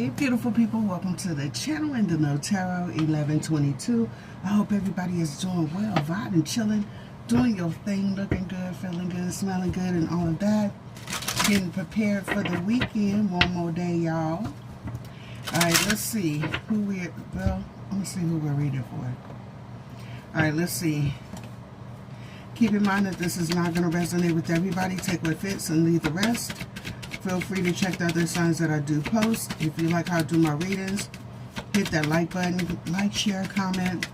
Hey beautiful people, welcome to the channel in the No Tarot 1122. I hope everybody is doing well, vibing, chilling, doing your thing, looking good, feeling good, smelling good, and all of that. Getting prepared for the weekend. One more day, y'all. Alright, let's see who we're reading for. Alright, let's see. Keep in mind that this is not going to resonate with everybody. Take what fits and leave the rest. Feel free to check the other signs that I do post. If you like how I do my readings, hit that like button, like, share, comment.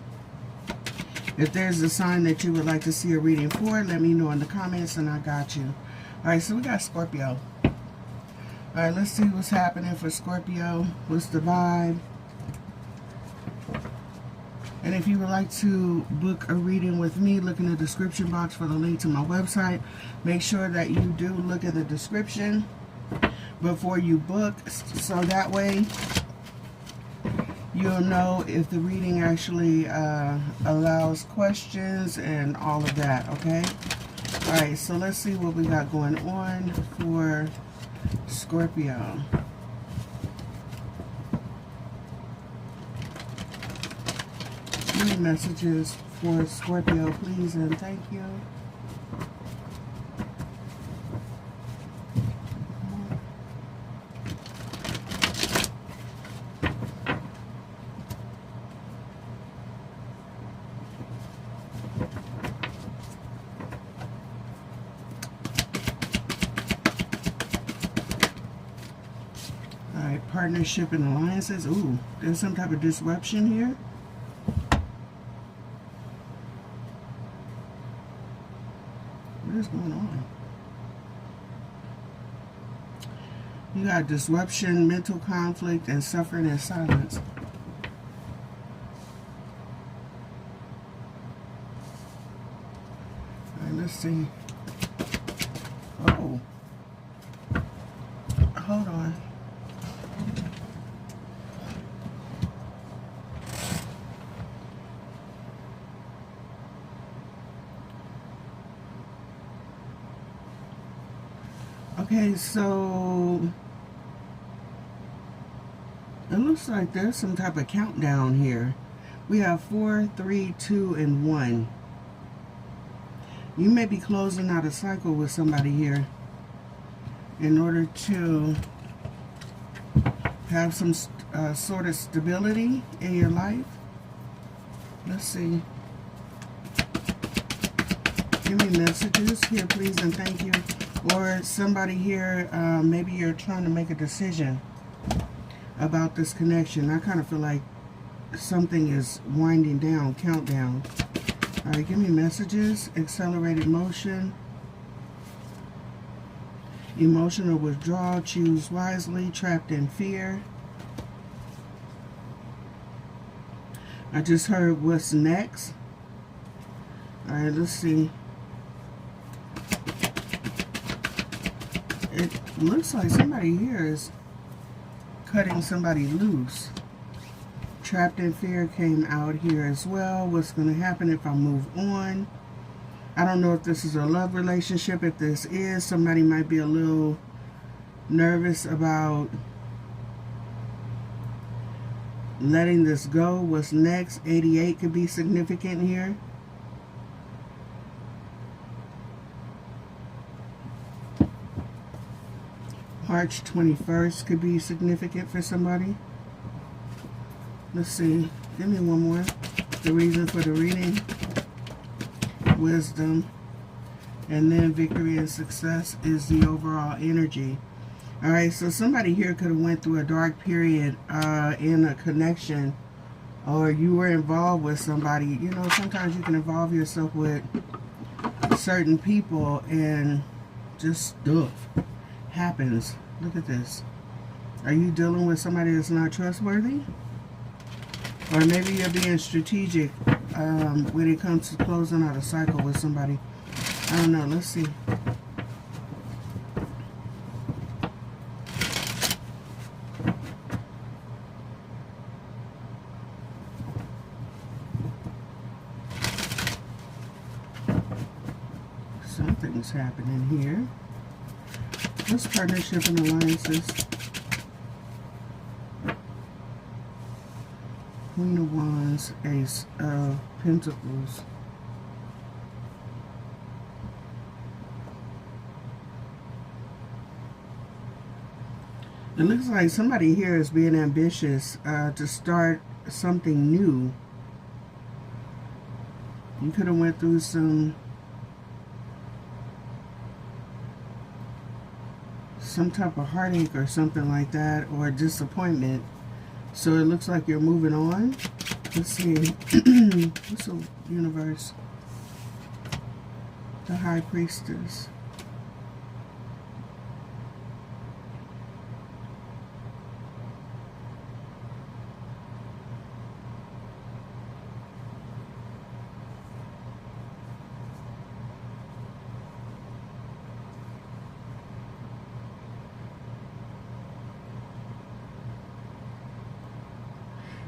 If there's a sign that you would like to see a reading for, let me know in the comments and I got you. Alright, so we got Scorpio. Alright, let's see what's happening for Scorpio. What's the vibe? And if you would like to book a reading with me, look in the description box for the link to my website. Make sure that you do look at the description before you book, so that way you'll know if the reading actually allows questions and all of that, okay? Alright, so let's see what we got going on for Scorpio. Any messages for Scorpio, please, and thank you. Alright, partnership and alliances. Ooh, there's some type of disruption here. What is going on? You got disruption, mental conflict, and suffering in silence. Alright, let's see. Oh. Hold on. Okay, so it looks like there's some type of countdown here. We have 4, 3, 2, and 1. You may be closing out a cycle with somebody here in order to have some sort of stability in your life. Let's see. Give me messages here, please, and thank you. Or somebody here, maybe you're trying to make a decision about this connection. I kind of feel like something is winding down, countdown. All right, give me messages. Accelerated motion. Emotional withdrawal. Choose wisely. Trapped in fear. I just heard what's next. All right, let's see. It looks like somebody here is cutting somebody loose. Trapped in fear came out here as well. What's going to happen if I move on? I don't know if this is a love relationship. If this is, somebody might be a little nervous about letting this go. What's next? 88 could be significant here. March 21st could be significant for somebody. Let's see. Give me one more. The reason for the reading. Wisdom. And then victory and success is the overall energy. Alright, so somebody here could have went through a dark period in a connection. Or you were involved with somebody. You know, sometimes you can involve yourself with certain people and just stuff happens. Look at this. Are you dealing with somebody that's not trustworthy? Or maybe you're being strategic when it comes to closing out a cycle with somebody. I don't know. Let's see. Something's happening here. What's partnership and alliances? Queen of Wands, Ace of Pentacles. It looks like somebody here is being ambitious to start something new. You could have went through some type of heartache or something like that, or disappointment. So it looks like you're moving on. Let's see. What's the universe? The High Priestess.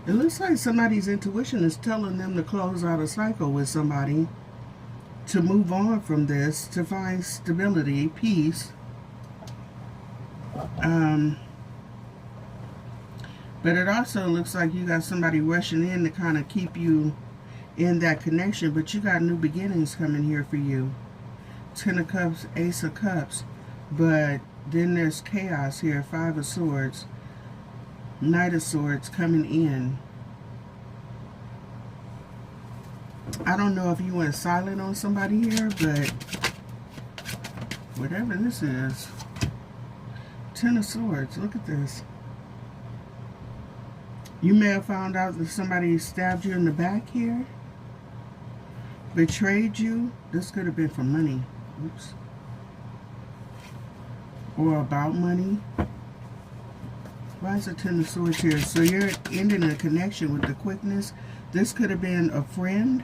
It looks like somebody's intuition is telling them to close out a cycle with somebody, to move on from this, to find stability, peace. But it also looks like you got somebody rushing in to kind of keep you in that connection, but you got new beginnings coming here for you. 10 of Cups, Ace of Cups. But then there's chaos here, 5 of Swords. Knight of Swords coming in. I don't know if you went silent on somebody here, but whatever this is. 10 of Swords. Look at this. You may have found out that somebody stabbed you in the back here. Betrayed you. This could have been for money. Oops. Or about money. Why is it 10 of Swords here? So you're ending a connection with the quickness. This could have been a friend.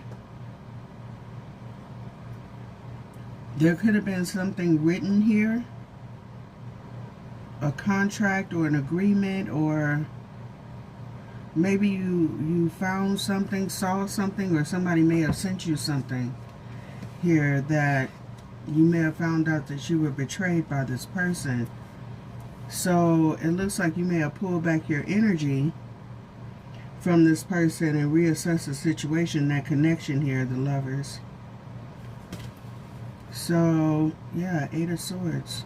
There could have been something written here. A contract or an agreement, or maybe you found something, saw something, or somebody may have sent you something here that you may have found out that you were betrayed by this person. So it looks like you may have pulled back your energy from this person and reassess the situation, that connection here, the Lovers. So, yeah, 8 of Swords.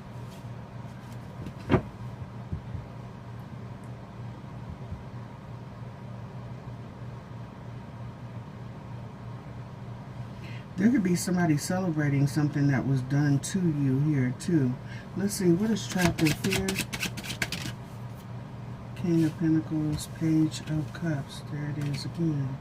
There could be somebody celebrating something that was done to you here, too. Let's see, what is trapped in fear? King of Pentacles, Page of Cups. There it is again.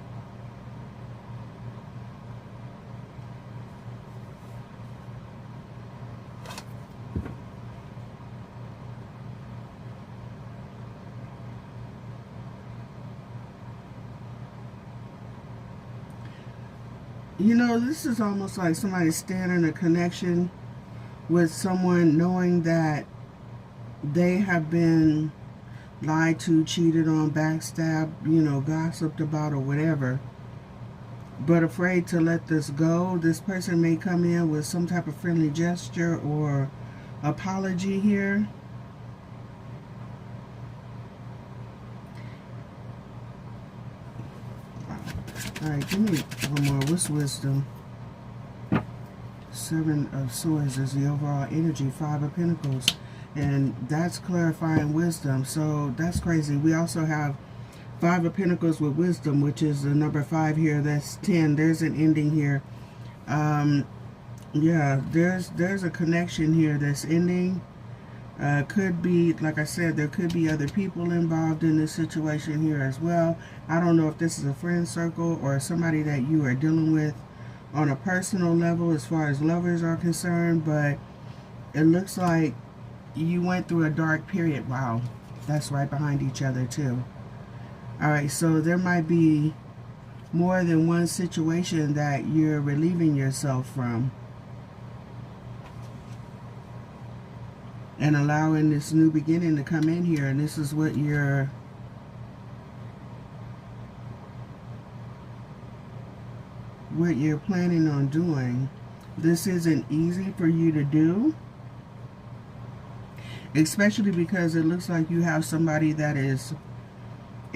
You know, this is almost like somebody staying in a connection with someone knowing that they have been lied to, cheated on, backstabbed, you know, gossiped about or whatever, but afraid to let this go. This person may come in with some type of friendly gesture or apology here. Alright, give me one more. What's wisdom? 7 of Swords is the overall energy. 5 of Pentacles. And that's clarifying wisdom. So that's crazy. We also have 5 of Pentacles with wisdom, which is the number 5 here. That's 10. There's an ending here. Yeah, there's a connection here that's ending. Could be, like I said, there could be other people involved in this situation here as well. I don't know if this is a friend circle or somebody that you are dealing with on a personal level as far as lovers are concerned, but it looks like you went through a dark period. Wow, that's right behind each other too. Alright, so there might be more than one situation that you're relieving yourself from and allowing this new beginning to come in here. And this is what you're planning on doing. This isn't easy for you to do, especially because it looks like you have somebody that is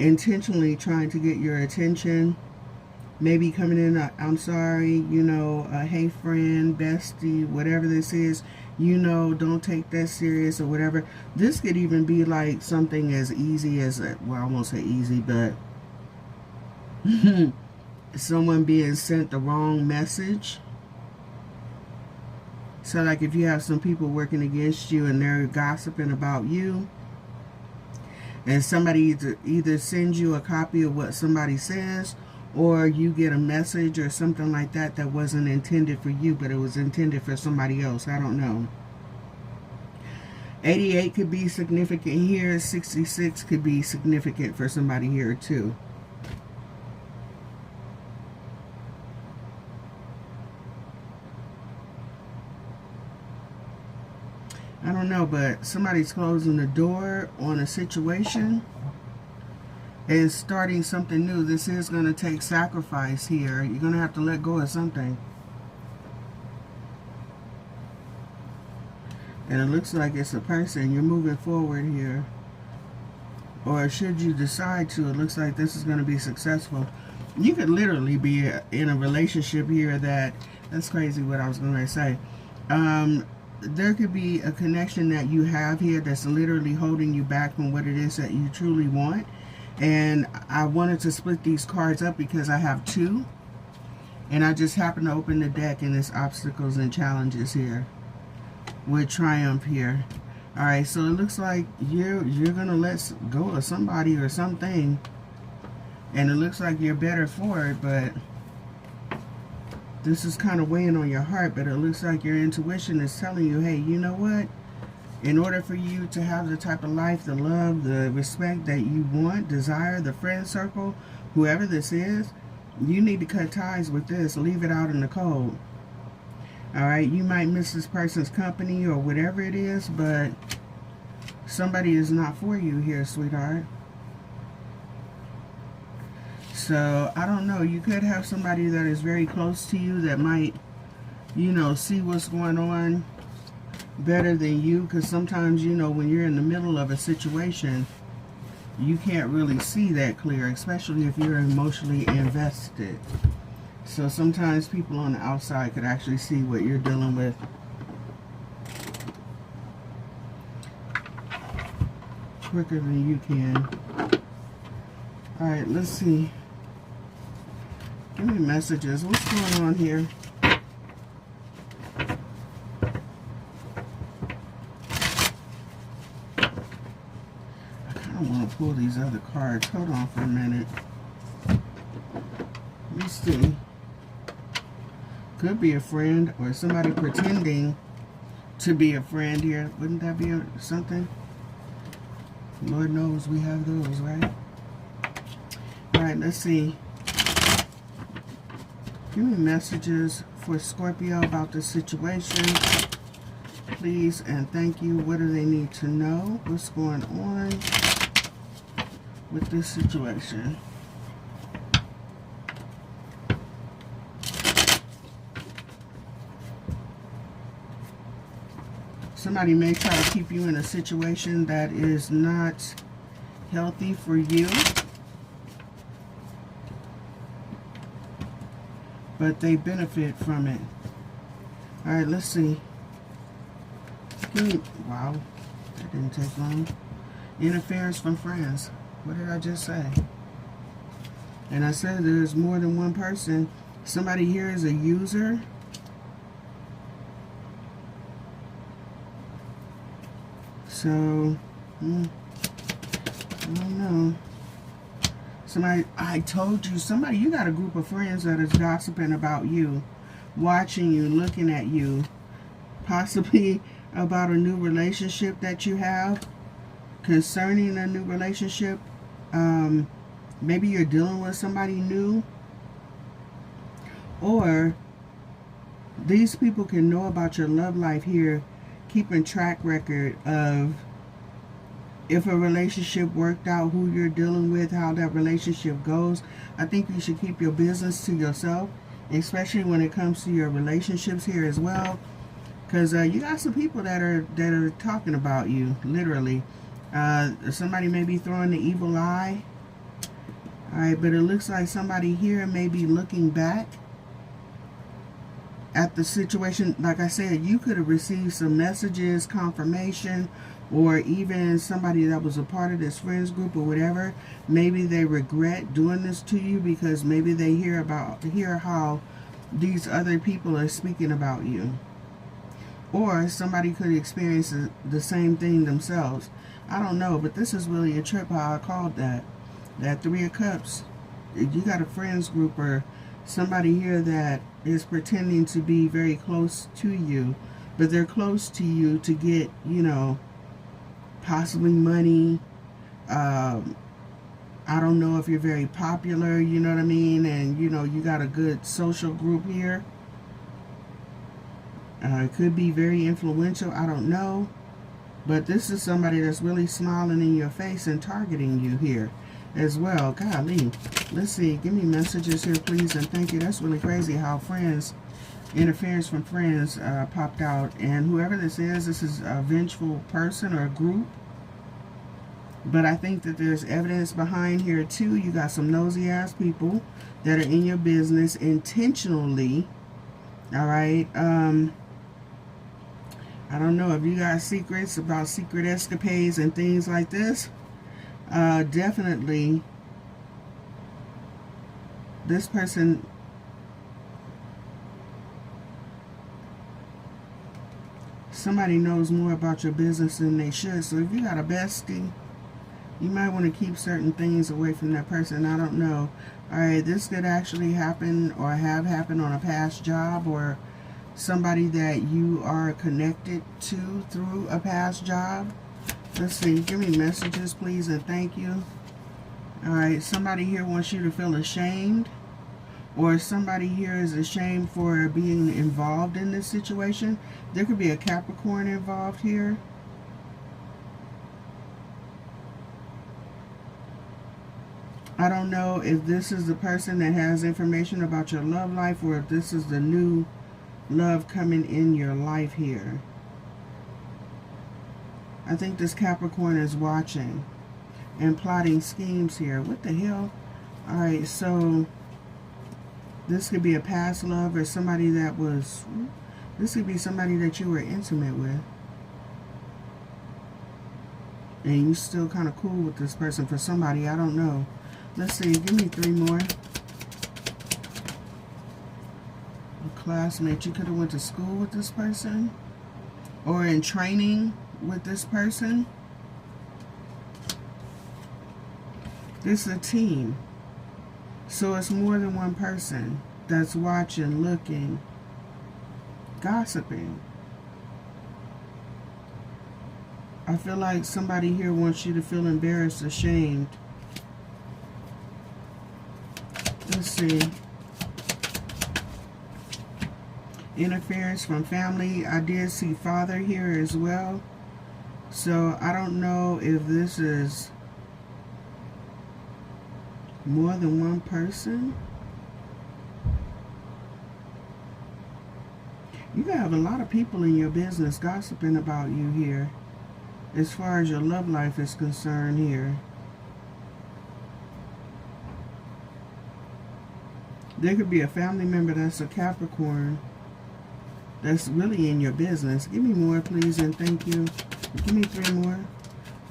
intentionally trying to get your attention. Maybe coming in, I'm sorry, you know, hey friend, bestie, whatever this is, you know, don't take that serious or whatever. This could even be like something as easy as, well, I won't say easy, but someone being sent the wrong message. So like if you have some people working against you and they're gossiping about you, and somebody either sends you a copy of what somebody says, or you get a message or something like that that wasn't intended for you, but it was intended for somebody else. I don't know. 88 could be significant here. 66 could be significant for somebody here too. I don't know, but somebody's closing the door on a situation and starting something new. This is going to take sacrifice here. You're going to have to let go of something. And it looks like it's a person. You're moving forward here. Or should you decide to, it looks like this is going to be successful. You could literally be in a relationship here that's crazy what I was going to say. There could be a connection that you have here that's literally holding you back from what it is that you truly want. And I wanted to split these cards up because I have two. And I just happened to open the deck and there's obstacles and challenges here. With triumph here. Alright, so it looks like you're going to let go of somebody or something. And it looks like you're better for it, but this is kind of weighing on your heart, but it looks like your intuition is telling you, hey, you know what? In order for you to have the type of life, the love, the respect that you want, desire, the friend circle, whoever this is, you need to cut ties with this. Leave it out in the cold. Alright, you might miss this person's company or whatever it is, but somebody is not for you here, sweetheart. So, I don't know. You could have somebody that is very close to you that might, you know, see what's going on better than you. Because sometimes, you know, when you're in the middle of a situation, you can't really see that clear, especially if you're emotionally invested. So sometimes people on the outside could actually see what you're dealing with. Quicker than you can. Alright, let's see. Give me messages. What's going on here? I kind of want to pull these other cards. Hold on for a minute. Let me see. Could be a friend or somebody pretending to be a friend here. Wouldn't that be something? Lord knows we have those, right? Alright, let's see. Give me messages for Scorpio about this situation. Please and thank you. What do they need to know? What's going on with this situation? Somebody may try to keep you in a situation that is not healthy for you. But they benefit from it. Alright, let's see. Wow, that didn't take long. Interference from friends. What did I just say? And I said there's more than one person. Somebody here is a user. So, I don't know. Somebody, I told you, somebody, you got a group of friends that is gossiping about you, watching you, looking at you, possibly about a new relationship that you have, concerning a new relationship. Maybe you're dealing with somebody new, or these people can know about your love life here, keeping track record of if a relationship worked out, who you're dealing with, how that relationship goes. I think you should keep your business to yourself, especially when it comes to your relationships here as well, because you got some people that are talking about you, literally. Somebody may be throwing the evil eye Alright, but it looks like somebody here may be looking back at the situation. Like I said, you could have received some messages, confirmation, or even somebody that was a part of this friends group or whatever. Maybe they regret doing this to you because maybe they hear how these other people are speaking about you. Or somebody could experience the same thing themselves. I don't know, but this is really a trip, how I called that. That Three of Cups. You got a friends group or somebody here that is pretending to be very close to you. But they're close to you to get, you know, possibly money. I don't know if you're very popular, you know what I mean? And, you know, you got a good social group here. It could be very influential. I don't know. But this is somebody that's really smiling in your face and targeting you here as well. Golly. Let's see. Give me messages here, please, and thank you. That's really crazy how friends, interference from friends popped out. And whoever this is a vengeful person or a group. But I think that there's evidence behind here, too. You got some nosy-ass people that are in your business intentionally. All right. I don't know if you got secrets about secret escapades and things like this. Definitely, this person, somebody knows more about your business than they should. So if you got a bestie, you might want to keep certain things away from that person. I don't know. All right, this could actually happen or have happened on a past job or somebody that you are connected to through a past job. Let's see. Give me messages, please, and thank you. All right, somebody here wants you to feel ashamed, or somebody here is ashamed for being involved in this situation. There could be a Capricorn involved here. I don't know if this is the person that has information about your love life or if this is the new love coming in your life here. I think this Capricorn is watching and plotting schemes here. What the hell? Alright, so this could be a past love or somebody that was... This could be somebody that you were intimate with. And you still kind of cool with this person for somebody. I don't know. Let's see. Give me 3 more. A classmate. You could have went to school with this person. Or in training with this person. This is a team. So it's more than one person that's watching, looking, gossiping. I feel like somebody here wants you to feel embarrassed, ashamed. Let's see. Interference from family. I did see father here as well. So I don't know if this is more than one person. You have a lot of people in your business gossiping about you here, as far as your love life is concerned here. There could be a family member that's a Capricorn that's really in your business. Give me more, please, and thank you. Give me 3 more.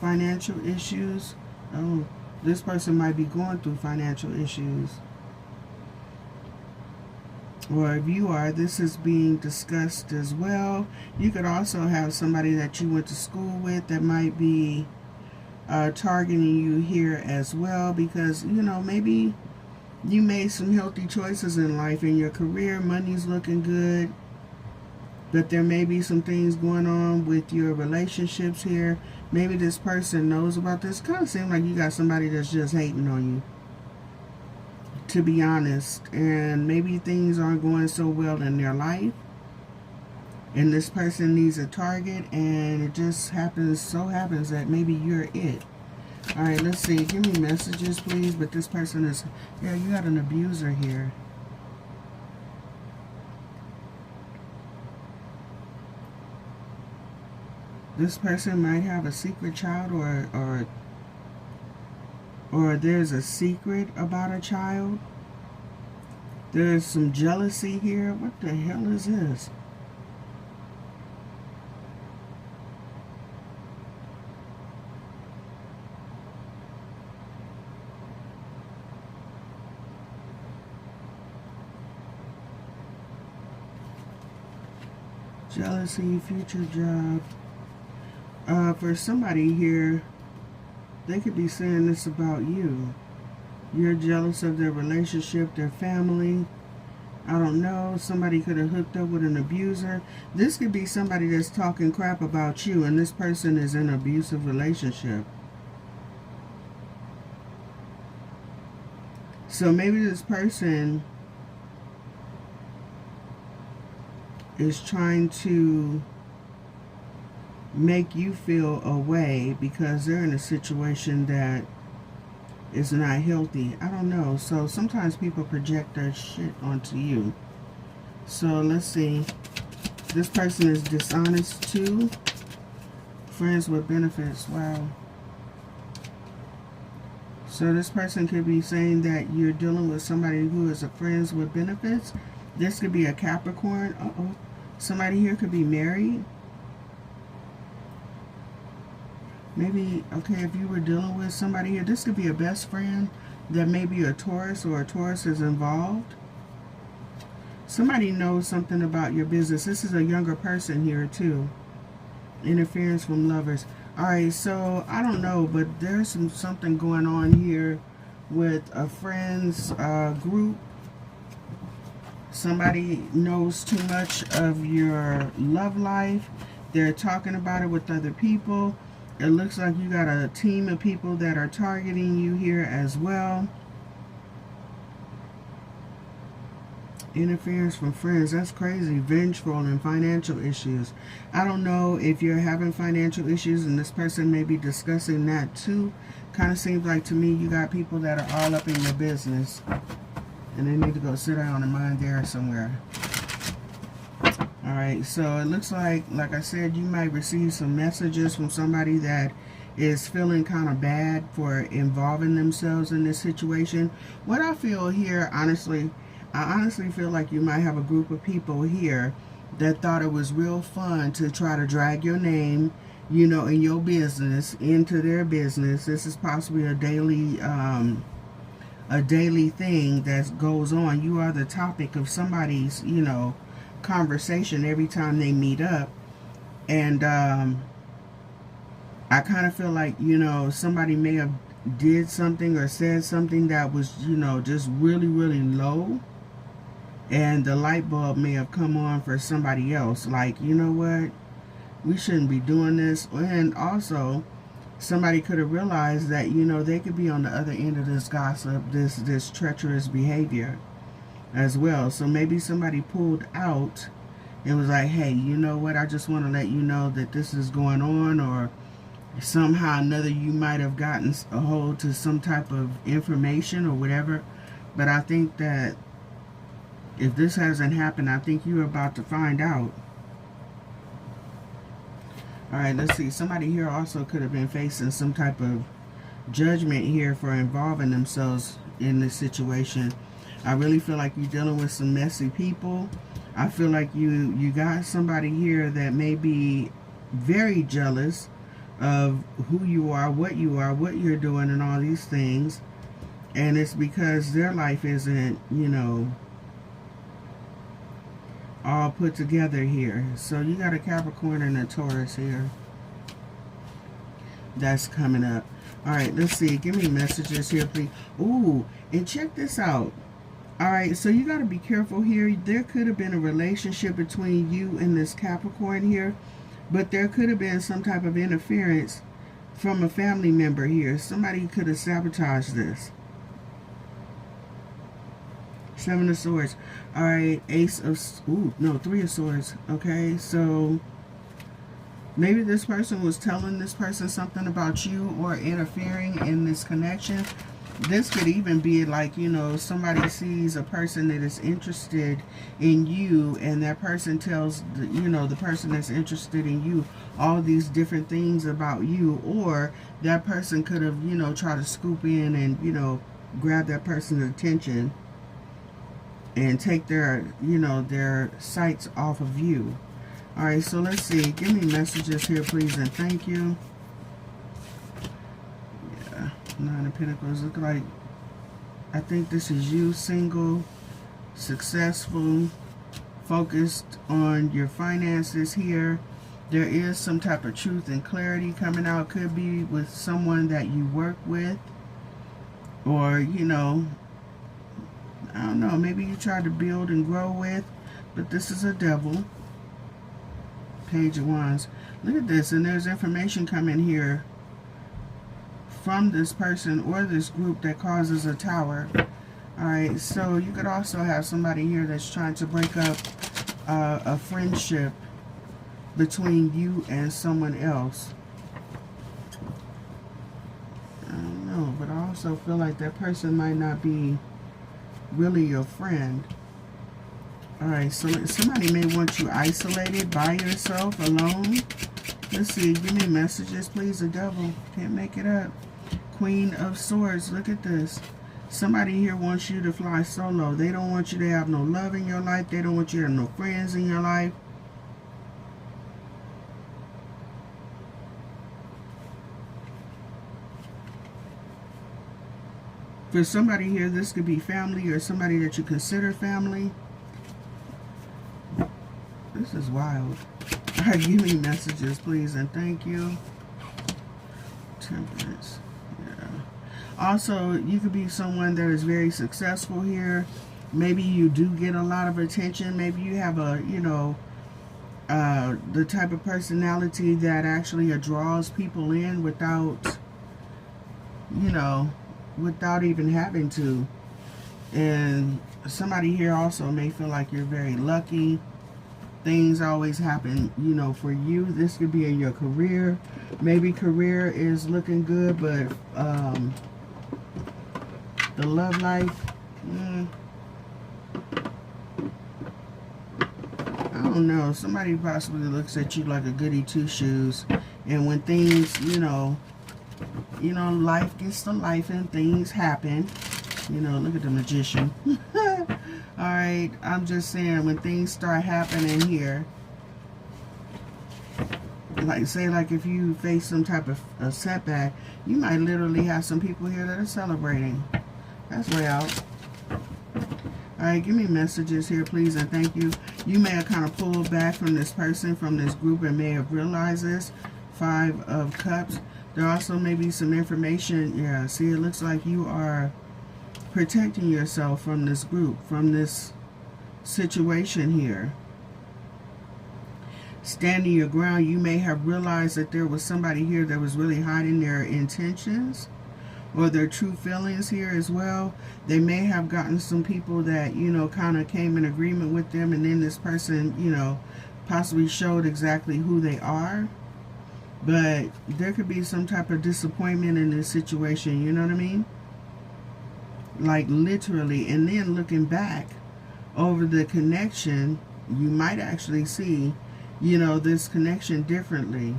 Financial issues. Oh, this person might be going through financial issues. Or if you are, this is being discussed as well. You could also have somebody that you went to school with that might be targeting you here as well, because, you know, maybe you made some healthy choices in life. In your career, money's looking good, but there may be some things going on with your relationships here. Maybe this person knows about this. Kind of seems like you got somebody that's just hating on you, to be honest. And maybe things aren't going so well in their life, and this person needs a target, and it just happens that maybe you're it. All right, let's see. Give me messages, please. But this person is... Yeah, you got an abuser here. This person might have a secret child or or there's a secret about a child. There's some jealousy here. What the hell is this? Jealousy, future job. For somebody here, they could be saying this about you. You're jealous of their relationship, their family. I don't know. Somebody could have hooked up with an abuser. This could be somebody that's talking crap about you, and this person is in an abusive relationship. So maybe this person is trying to make you feel a way because they're in a situation that is not healthy. I don't know. So sometimes people project their shit onto you. So let's see. This person is dishonest too. Friends with benefits. Wow. So this person could be saying that you're dealing with somebody who is a friends with benefits. This could be a Capricorn. Uh-oh. Somebody here could be married. Maybe, okay, if you were dealing with somebody here, this could be a best friend that may be a Taurus, or a Taurus is involved. Somebody knows something about your business. This is a younger person here too. Interference from lovers. Alright, so I don't know, but there's something going on here with a friend's group. Somebody knows too much of your love life. They're talking about it with other people. It looks like you got a team of people that are targeting you here as well. Interference from friends. That's crazy. Vengeful and financial issues. I don't know if you're having financial issues and this person may be discussing that too. Kind of seems like to me you got people that are all up in your business. And they need to go sit down and mind there somewhere. Alright, so it looks like I said, you might receive some messages from somebody that is feeling kind of bad for involving themselves in this situation. What I feel here, honestly, I honestly feel like you might have a group of people here that thought it was real fun to try to drag your name, you know, in your business into their business. This is possibly a daily thing that goes on. You are the topic of somebody's, you know, conversation every time they meet up. And I kind of feel like, you know, somebody may have did something or said something that was, you know, just really, really low. And the light bulb may have come on for somebody else. Like, you know what? We shouldn't be doing this. And also, somebody could have realized that, you know, they could be on the other end of this gossip, this treacherous behavior as well. So maybe somebody pulled out and was like, hey, you know what? I just want to let you know that this is going on. Or somehow or another you might have gotten a hold to some type of information or whatever. But I think that if this hasn't happened, I think you're about to find out. Alright, let's see. Somebody here also could have been facing some type of judgment here for involving themselves in this situation. I really feel like you're dealing with some messy people. I feel like you got somebody here that may be very jealous of who you are, what you're doing, and all these things. And it's because their life isn't, you know, all put together here. So you got a Capricorn and a Taurus here that's coming up. Alright, let's see. Give me messages here, please. Ooh, and check this out. Alright, so you got to be careful here. There could have been a relationship between you and this Capricorn here, but there could have been some type of interference from a family member here. Somebody could have sabotaged this. Seven of Swords. Alright, Ace of... Ooh, no, Three of Swords. Okay, so maybe this person was telling this person something about you or interfering in this connection. This could even be like, you know, somebody sees a person that is interested in you, and that person tells, you know, the person that's interested in you all these different things about you. Or that person could have, you know, tried to scoop in and, you know, grab that person's attention and take their, you know, their sights off of you. All right, so let's see. Give me messages here, please, and thank you. Yeah, Nine of Pentacles. Look like, I think this is you, single, successful, focused on your finances here. There is some type of truth and clarity coming out. Could be with someone that you work with, or, you know, I don't know, maybe you try to build and grow with, but this is a devil. Page of Wands. Look at this, and there's information coming here from this person or this group that causes a tower. Alright, so you could also have somebody here that's trying to break up a friendship between you and someone else. I don't know, but I also feel like that person might not be really your friend. Alright, so somebody may want you isolated, by yourself, alone. Let's see, give me messages, please. The devil, can't make it up. Queen of Swords, look at this. Somebody here wants you to fly solo. They don't want you to have no love in your life. They don't want you to have no friends in your life. For somebody here, this could be family or somebody that you consider family. This is wild. All right, give me messages, please, and thank you. Temperance. Yeah. Also, you could be someone that is very successful here. Maybe you do get a lot of attention. Maybe you have a, you know, the type of personality that actually draws people in without, you know, without even having to. And somebody here also may feel like you're very lucky. Things always happen, you know, for you. This could be in your career. Maybe career is looking good, but the love life, I don't know. Somebody possibly looks at you like a goody two-shoes, and when things, you know, life gets to life and things happen. You know, look at the Magician. Alright, I'm just saying, when things start happening here, like, say, like, if you face some type of a setback, you might literally have some people here that are celebrating. That's way out. Alright, give me messages here, please, and thank you. You may have kind of pulled back from this person, from this group, and may have realized this. 5 of Cups. There also may be some information. Yeah, see, it looks like you are protecting yourself from this group, from this situation here. Standing your ground, you may have realized that there was somebody here that was really hiding their intentions or their true feelings here as well. They may have gotten some people that, you know, kind of came in agreement with them, and then this person, you know, possibly showed exactly who they are. But there could be some type of disappointment in this situation, you know what I mean? Like, literally. And then looking back over the connection, you might actually see, you know, this connection differently.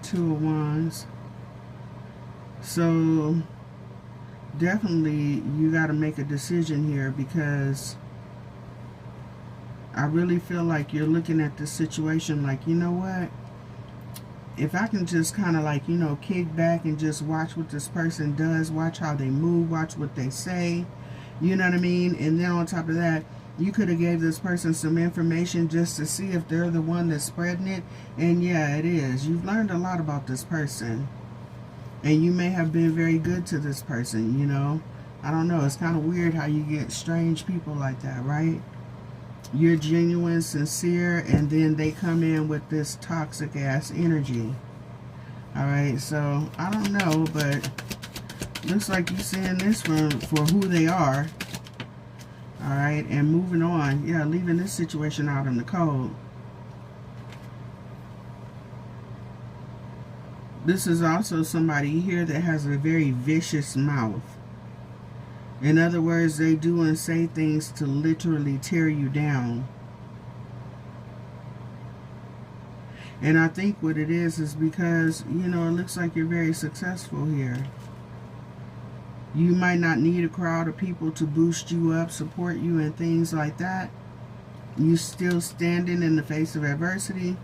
2 of Wands. So definitely you got to make a decision here, because I really feel like you're looking at this situation like, you know what? If I can just kind of, like, you know, kick back and just watch what this person does, watch how they move, watch what they say, you know what I mean? And then on top of that, you could have gave this person some information just to see if they're the one that's spreading it. And yeah, it is. You've learned a lot about this person. And you may have been very good to this person, you know? I don't know. It's kind of weird how you get strange people like that, right? You're genuine, sincere, and then they come in with this toxic ass energy. Alright, so I don't know, but looks like you're seeing this for who they are. Alright, and moving on. Yeah, leaving this situation out in the cold. This is also somebody here that has a very vicious mouth. In other words, they do and say things to literally tear you down. And I think what it is because, you know, it looks like you're very successful here. You might not need a crowd of people to boost you up, support you, and things like that. You still standing in the face of adversity,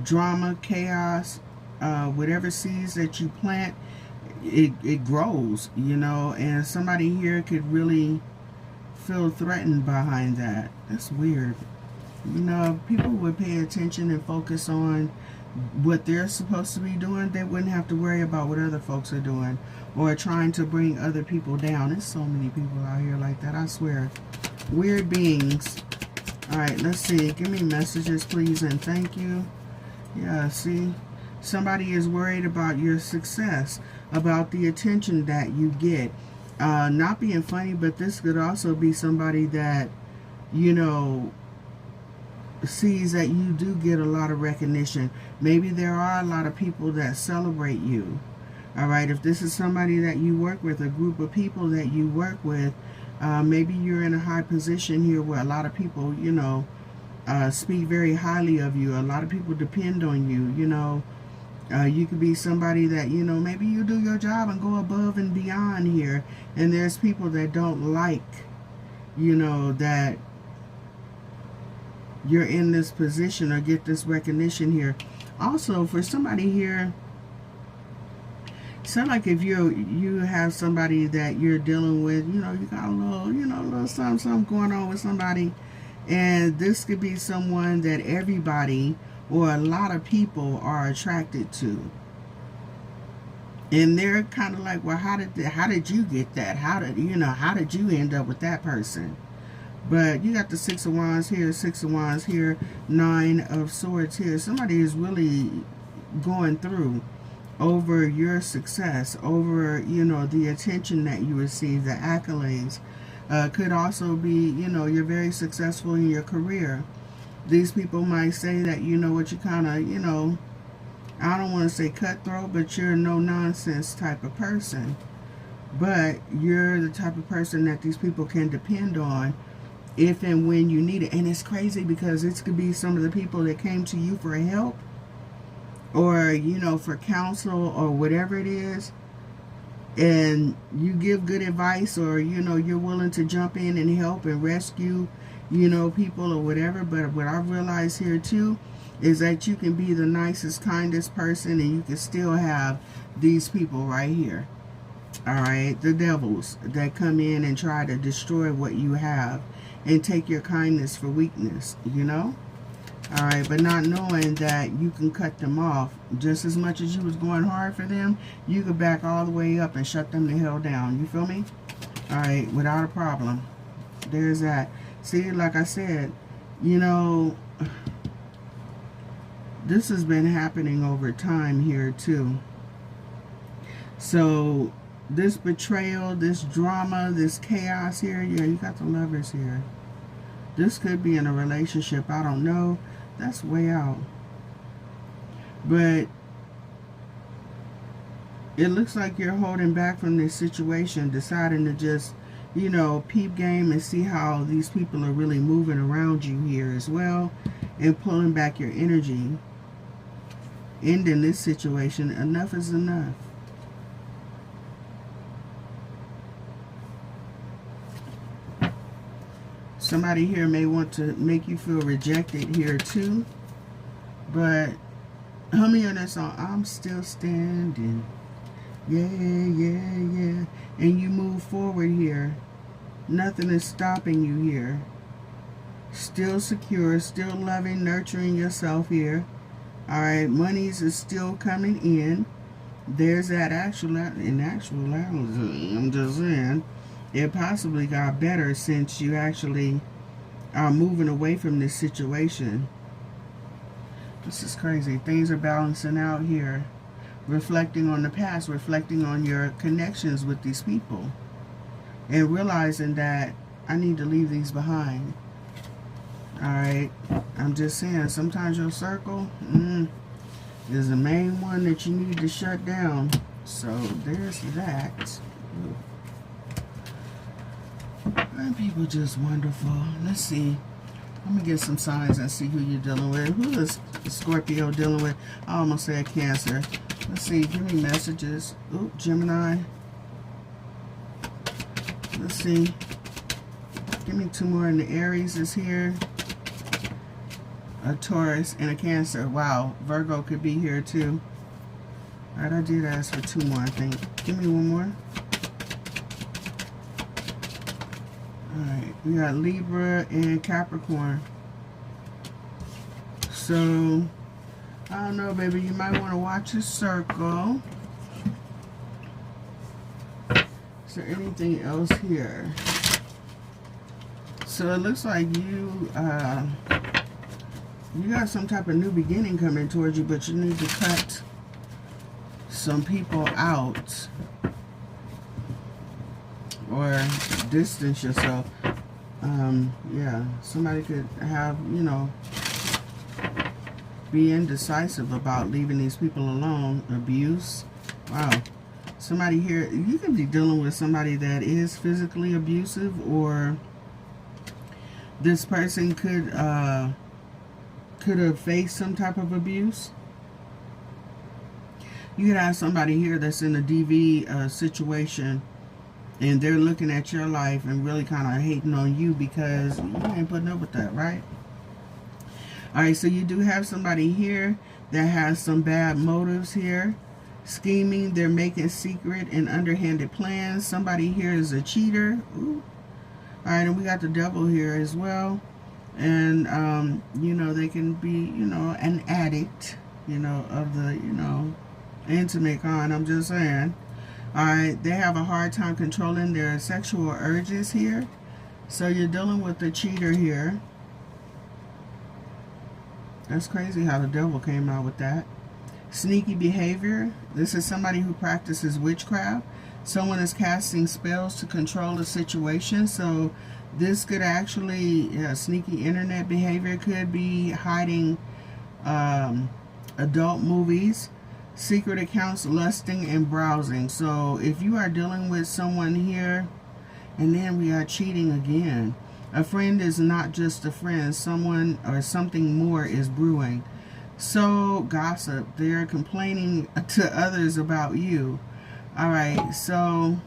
drama, chaos, whatever seeds that you plant, it grows, you know, and somebody here could really feel threatened behind that. That's weird. You know, if people would pay attention and focus on what they're supposed to be doing, they wouldn't have to worry about what other folks are doing or trying to bring other people down. There's so many people out here like that, I swear. Weird beings. Alright, let's see. Give me messages, please, and thank you. Yeah, see? Somebody is worried about your success, about the attention that you get. Not being funny, but this could also be somebody that, you know, sees that you do get a lot of recognition. Maybe there are a lot of people that celebrate you. Alright, if this is somebody that you work with, a group of people that you work with, maybe you're in a high position here where a lot of people, you know, speak very highly of you. A lot of people depend on you, you know. You could be somebody that, you know, maybe you do your job and go above and beyond here. And there's people that don't like, you know, that you're in this position or get this recognition here. Also, for somebody here, sound like if you have somebody that you're dealing with, you know, you got a little, you know, a little something going on with somebody, and this could be someone that everybody or a lot of people are attracted to, and they're kind of like, well, how did you get that? How did you end up with that person? But you got the 6 of Wands here, 6 of Wands here, 9 of Swords here. Somebody is really going through over your success, over, you know, the attention that you receive, the accolades. Could also be, you know, you're very successful in your career. These people might say that, you know what, you kind of, you know, I don't want to say cutthroat, but you're a no-nonsense type of person. But you're the type of person that these people can depend on if and when you need it. And it's crazy because it could be some of the people that came to you for help or, you know, for counsel or whatever it is, and you give good advice, or, you know, you're willing to jump in and help and rescue, you know, people or whatever. But what I realize here too is that you can be the nicest, kindest person, and you can still have these people right here. Alright, the devils that come in and try to destroy what you have and take your kindness for weakness, you know? Alright, but not knowing that you can cut them off. Just as much as you was going hard for them, you could back all the way up and shut them the hell down. You feel me? Alright, without a problem. There's that. See, like I said, you know, this has been happening over time here too. So this betrayal, this drama, this chaos here, yeah, you got the Lovers here. This could be in a relationship, I don't know. That's way out. But it looks like you're holding back from this situation, deciding to just, you know, peep game and see how these people are really moving around you here as well, and pulling back your energy. Ending this situation. Enough is enough. Somebody here may want to make you feel rejected here too. But hum me on that song, I'm still standing. Yeah, yeah, yeah. And you move forward here. Nothing is stopping you here. Still secure, still loving, nurturing yourself here. Alright, monies is still coming in. There's that actual, I'm just saying, it possibly got better since you actually are moving away from this situation. This is crazy. Things are balancing out here. Reflecting on the past, reflecting on your connections with these people, and realizing that I need to leave these behind. Alright, I'm just saying, sometimes your circle, is the main one that you need to shut down. So there's that. And people just wonderful. Let's see. Let me get some signs and see who you're dealing with. Who is Scorpio dealing with? I almost said Cancer. Let's see. Give me messages. Oop, Gemini. Let's see. Give me 2 more. And the Aries is here. A Taurus and a Cancer. Wow. Virgo could be here too. Alright, I did ask for 2 more, I think. Give me 1 more. Alright, we got Libra and Capricorn. So, I don't know, baby. You might want to watch your circle. Is there anything else here? So, it looks like you got some type of new beginning coming towards you, but you need to cut some people out. Or distance yourself. Yeah, somebody could have, you know, be indecisive about leaving these people alone. Abuse. Wow. Somebody here, you could be dealing with somebody that is physically abusive, or this person could have faced some type of abuse. You could have somebody here that's in a DV situation, and they're looking at your life and really kind of hating on you because you ain't putting up with that, right? Alright, so you do have somebody here that has some bad motives here. Scheming, they're making secret and underhanded plans. Somebody here is a cheater. Alright, and we got the devil here as well. And, you know, they can be, you know, an addict, you know, of the, you know, intimate kind, I'm just saying. Alright, they have a hard time controlling their sexual urges here. So you're dealing with the cheater here. That's crazy how the devil came out with that. Sneaky behavior. This is somebody who practices witchcraft. Someone is casting spells to control the situation. So this could actually, sneaky internet behavior could be hiding adult movies. Secret accounts, lusting, and browsing. So if you are dealing with someone here, and then we are cheating again. A friend is not just a friend. Someone or something more is brewing. So gossip. They're complaining to others about you. Alright, so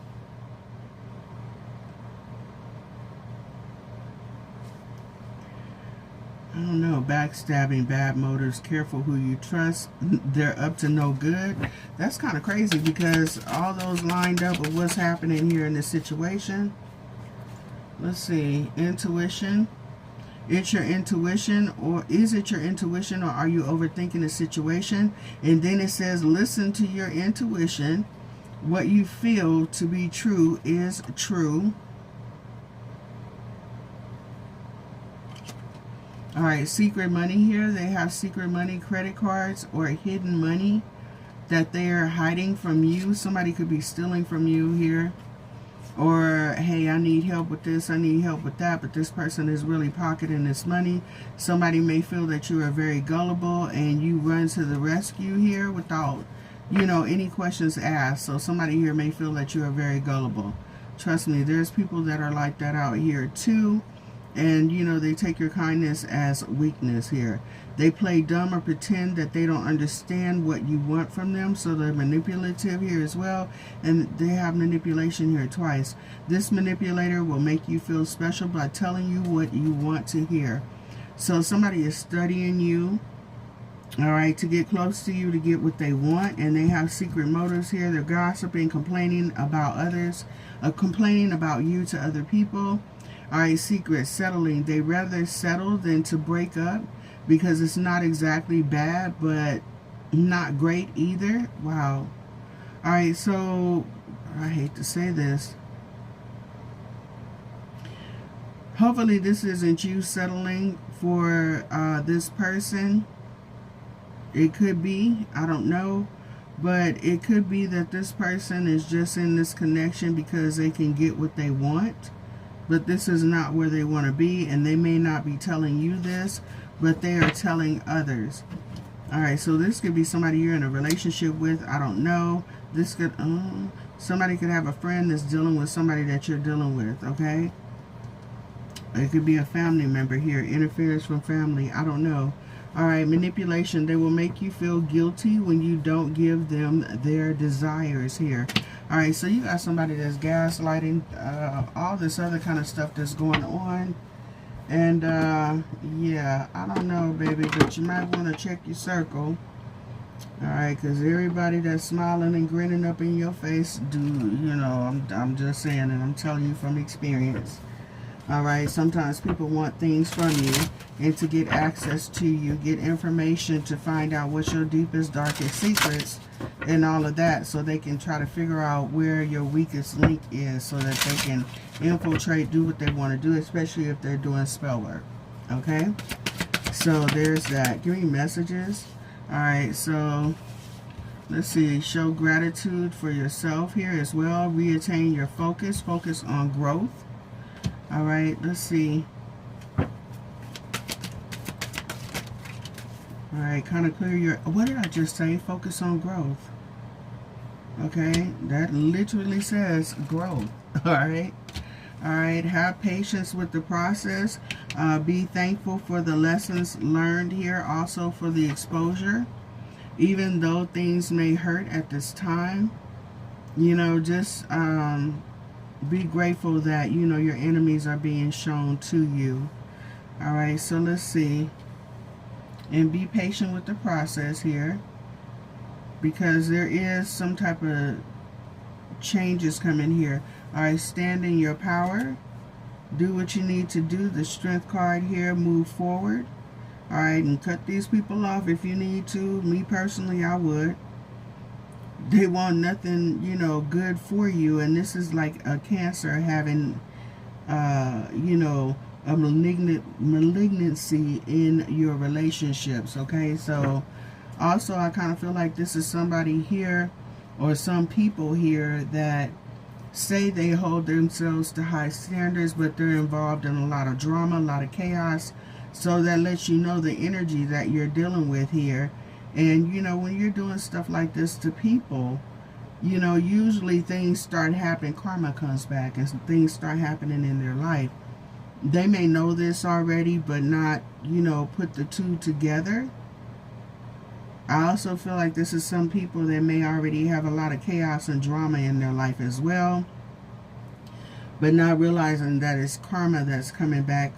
I don't know, backstabbing, bad motives, careful who you trust, they're up to no good. That's kind of crazy because all those lined up with what's happening here in this situation. Let's see, intuition. It's your intuition, or is it your intuition, or are you overthinking the situation? And then it says, listen to your intuition. What you feel to be true is true. Alright, secret money here. They have secret money, credit cards, or hidden money that they are hiding from you. Somebody could be stealing from you here. Or, hey, I need help with this, I need help with that, but this person is really pocketing this money. Somebody may feel that you are very gullible and you run to the rescue here without, you know, any questions asked. So somebody here may feel that you are very gullible. Trust me, there's people that are like that out here too. And, you know, they take your kindness as weakness here. They play dumb or pretend that they don't understand what you want from them. So they're manipulative here as well. And they have manipulation here twice. This manipulator will make you feel special by telling you what you want to hear. So somebody is studying you, all right, to get close to you, to get what they want. And they have secret motives here. They're gossiping, complaining about others, complaining about you to other people. Alright, secret, settling. They rather settle than to break up because it's not exactly bad, but not great either. Wow. Alright, so I hate to say this. Hopefully this isn't you settling for this person. It could be. I don't know. But it could be that this person is just in this connection because they can get what they want. But this is not where they want to be, and they may not be telling you this, but they are telling others. All right, so this could be somebody you're in a relationship with. I don't know. This could, somebody could have a friend that's dealing with somebody that you're dealing with, okay? It could be a family member here. Interference from family. I don't know. All right, manipulation. They will make you feel guilty when you don't give them their desires here. All right, so you got somebody that's gaslighting, all this other kind of stuff that's going on. And, yeah, I don't know, baby, but you might want to check your circle. All right, because everybody that's smiling and grinning up in your face, I'm just saying, and I'm telling you from experience. All right, sometimes people want things from you and to get access to you, get information to find out what's your deepest, darkest secrets and all of that, so they can try to figure out where your weakest link is so that they can infiltrate, do what they want to do, especially if they're doing spell work. Okay, so there's that. Give me messages. All right, so let's see. Show gratitude for yourself here as well. Reattain your focus. Focus on growth. All right, let's see. All right, kind of clear your... What did I just say? Focus on growth. Okay, that literally says growth. All right. All right, have patience with the process. Be thankful for the lessons learned here, also for the exposure. Even though things may hurt at this time, just... be grateful that, your enemies are being shown to you. All right, so let's see. And be patient with the process here, because there is some type of changes coming here. All right, stand in your power. Do what you need to do. The strength card here, move forward. All right, and cut these people off if you need to. Me personally, I would. They want nothing, good for you. And this is like a Cancer having, a malignancy in your relationships, okay? So, also, I kind of feel like this is somebody here or some people here that say they hold themselves to high standards, but they're involved in a lot of drama, a lot of chaos. So that lets you know the energy that you're dealing with here. And, when you're doing stuff like this to people, usually things start happening, karma comes back, and things start happening in their life. They may know this already, but not, put the two together. I also feel like this is some people that may already have a lot of chaos and drama in their life as well, but not realizing that it's karma that's coming back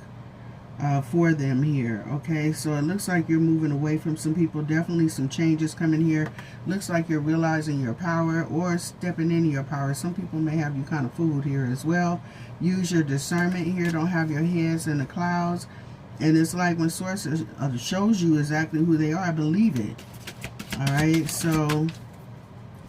for them here. Okay, so it looks like you're moving away from some people. Definitely some changes coming here. Looks like you're realizing your power or stepping into your power. Some people may have you kind of fooled here as well. Use your discernment here. Don't have your heads in the clouds. And it's like when Source shows you exactly who they are, believe it. All right, so,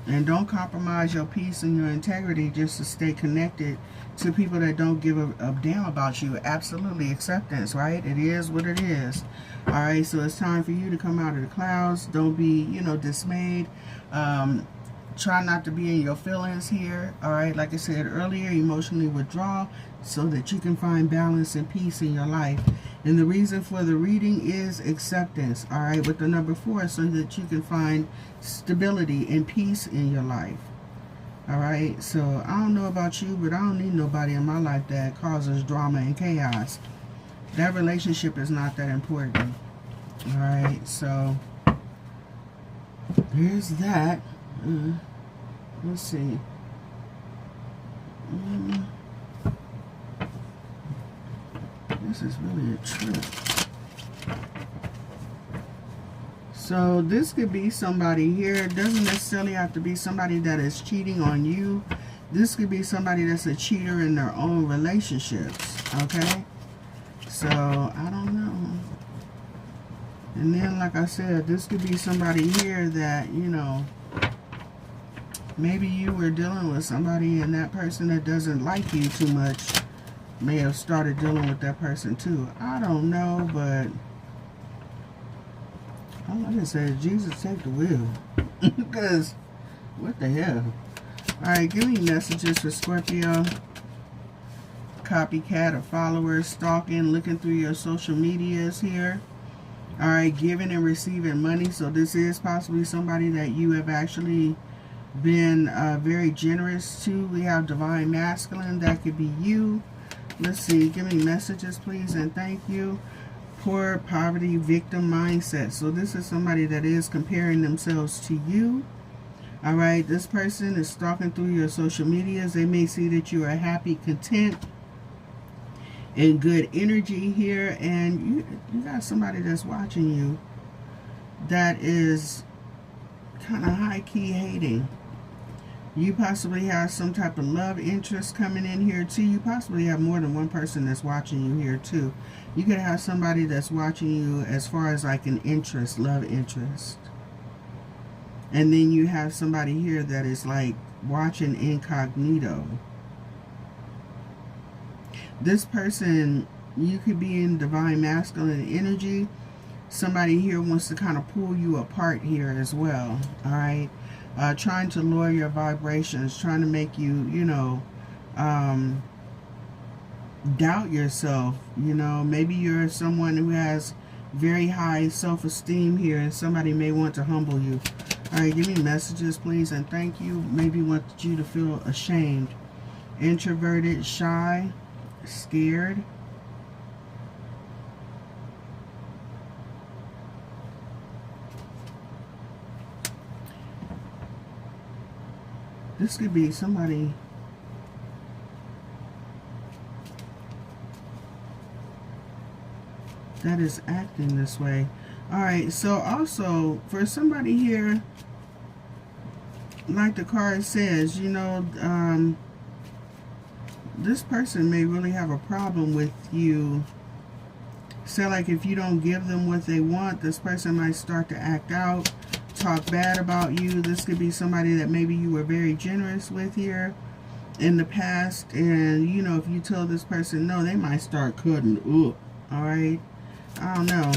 and don't compromise your peace and your integrity just to stay connected to people that don't give a damn about you. Absolutely acceptance, right? It is what it is. All right, so it's time for you to come out of the clouds. Don't be, dismayed. Try not to be in your feelings here. All right, like I said earlier, emotionally withdraw so that you can find balance and peace in your life. And the reason for the reading is acceptance, all right, with the number 4, so that you can find stability and peace in your life. All right, so I don't know about you, but I don't need nobody in my life that causes drama and chaos. That relationship is not that important. All right, so there's that. Let's see. This is really a trip. So this could be somebody here. It doesn't necessarily have to be somebody that is cheating on you. This could be somebody that's a cheater in their own relationships. Okay? So, I don't know. And then, like I said, this could be somebody here that, maybe you were dealing with somebody and that person that doesn't like you too much may have started dealing with that person too. I don't know, but like I said, Jesus, take the wheel. Because, what the hell? Alright, give me messages for Scorpio. Copycat or followers, stalking, looking through your social medias here. All right, giving and receiving money. So this is possibly somebody that you have actually been very generous to. We have divine masculine. That could be you. Let's see. Give me messages, please, and thank you. Poor, poverty, victim mindset. So this is somebody that is comparing themselves to you. All right. This person is stalking through your social medias. They may see that you are happy, content, and good energy here, and you got somebody that's watching you that is kind of high-key hating. You possibly have some type of love interest coming in here too. You possibly have more than one person that's watching you here too. You could have somebody that's watching you as far as like an interest, love interest, and then you have somebody here that is like watching incognito. This person, you could be in divine masculine energy. Somebody here wants to kind of pull you apart here as well. All right. Trying to lower your vibrations. Trying to make you, you know, doubt yourself. You know, maybe you're someone who has very high self-esteem here, and somebody may want to humble you. All right. Give me messages, please, and thank you. Maybe want you to feel ashamed. Introverted, shy, scared. This could be somebody that is acting this way. All right, so also for somebody here, like the card says, you know, this person may really have a problem with you. So like if you don't give them what they want, this person might start to act out, talk bad about you. This could be somebody that maybe you were very generous with here in the past, and you know, if you tell this person no, they might start cutting up. All right, I don't know.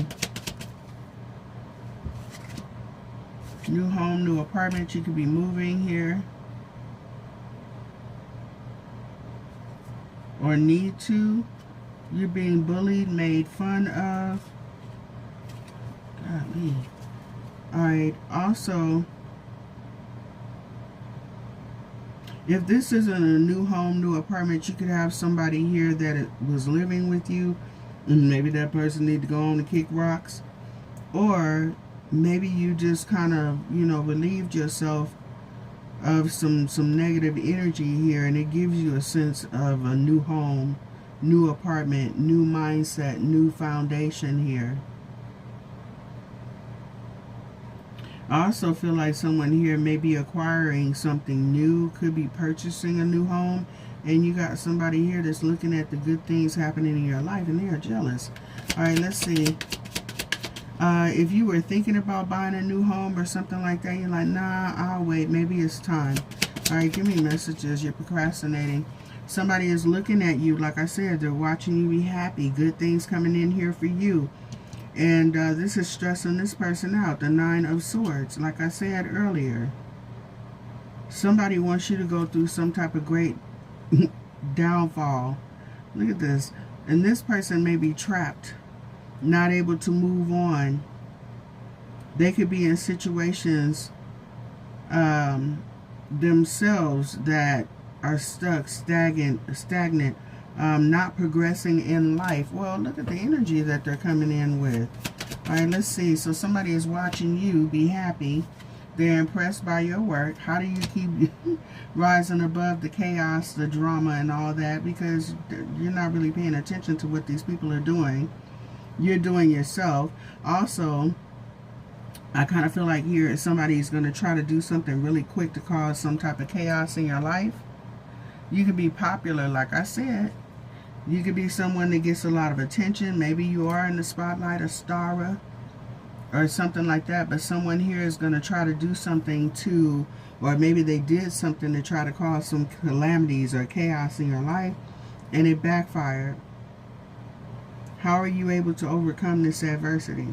New home, new apartment. You could be moving here, or need to. You're being bullied, made fun of. Golly. Alright, also, if this isn't a new home, new apartment, you could have somebody here that was living with you, and maybe that person need to go on and kick rocks. Or maybe you just kind of, you know, relieved yourself of some negative energy here, and it gives you a sense of a new home, new apartment, new mindset, new foundation here. I also feel like someone here may be acquiring something new, could be purchasing a new home, and you got somebody here that's looking at the good things happening in your life, and they are jealous. All right, let's see. If you were thinking about buying a new home or something like that, you're like, nah, I'll wait. Maybe it's time. All right, give me messages. You're procrastinating. Somebody is looking at you. Like I said, they're watching you be happy. Good things coming in here for you. And this is stressing this person out. The 9 of Swords. Like I said earlier, somebody wants you to go through some type of great downfall. Look at this. And this person may be trapped, not able to move on. They could be in situations themselves that are stuck, stagnant, not progressing in life. Well, look at the energy that they're coming in with. All right, let's see. So somebody is watching you be happy. They're impressed by your work. How do you keep rising above the chaos, the drama, and all that? Because you're not really paying attention to what these people are doing. You're doing yourself. Also, I kind of feel like here somebody's going to try to do something really quick to cause some type of chaos in your life. You could be popular, like I said. You could be someone that gets a lot of attention. Maybe you are in the spotlight, a star, or something like that. But someone here is going to try to do something to, or maybe they did something to try to cause some calamities or chaos in your life, and it backfired. How are you able to overcome this adversity?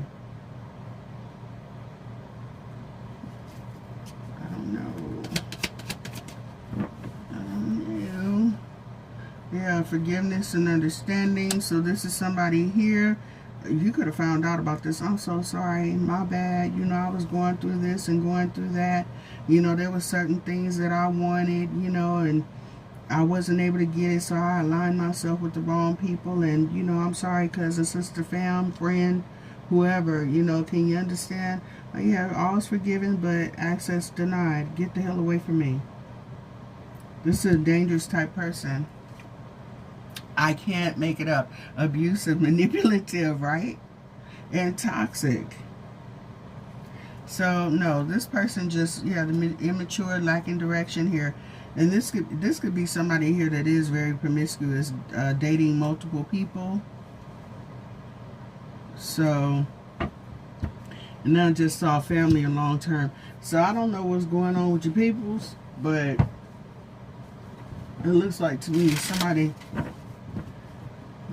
Yeah, forgiveness and understanding. So this is somebody here You could have found out about this. I'm so sorry. My bad. You know, I was going through this and going through that. You know, there were certain things that I wanted, you know, and I wasn't able to get it, so I aligned myself with the wrong people. And, you know, I'm sorry, cousin, sister, fam, friend, whoever, you know, can you understand? Yeah, all's forgiven, but access denied. Get the hell away from me. This is a dangerous type person. I can't make it up. Abusive, manipulative, right? And toxic. So, no, this person just, yeah, the immature, lacking direction here. And this could be somebody here that is very promiscuous, dating multiple people. So, and then I just saw family and long term. So I don't know what's going on with your peoples, but it looks like to me somebody,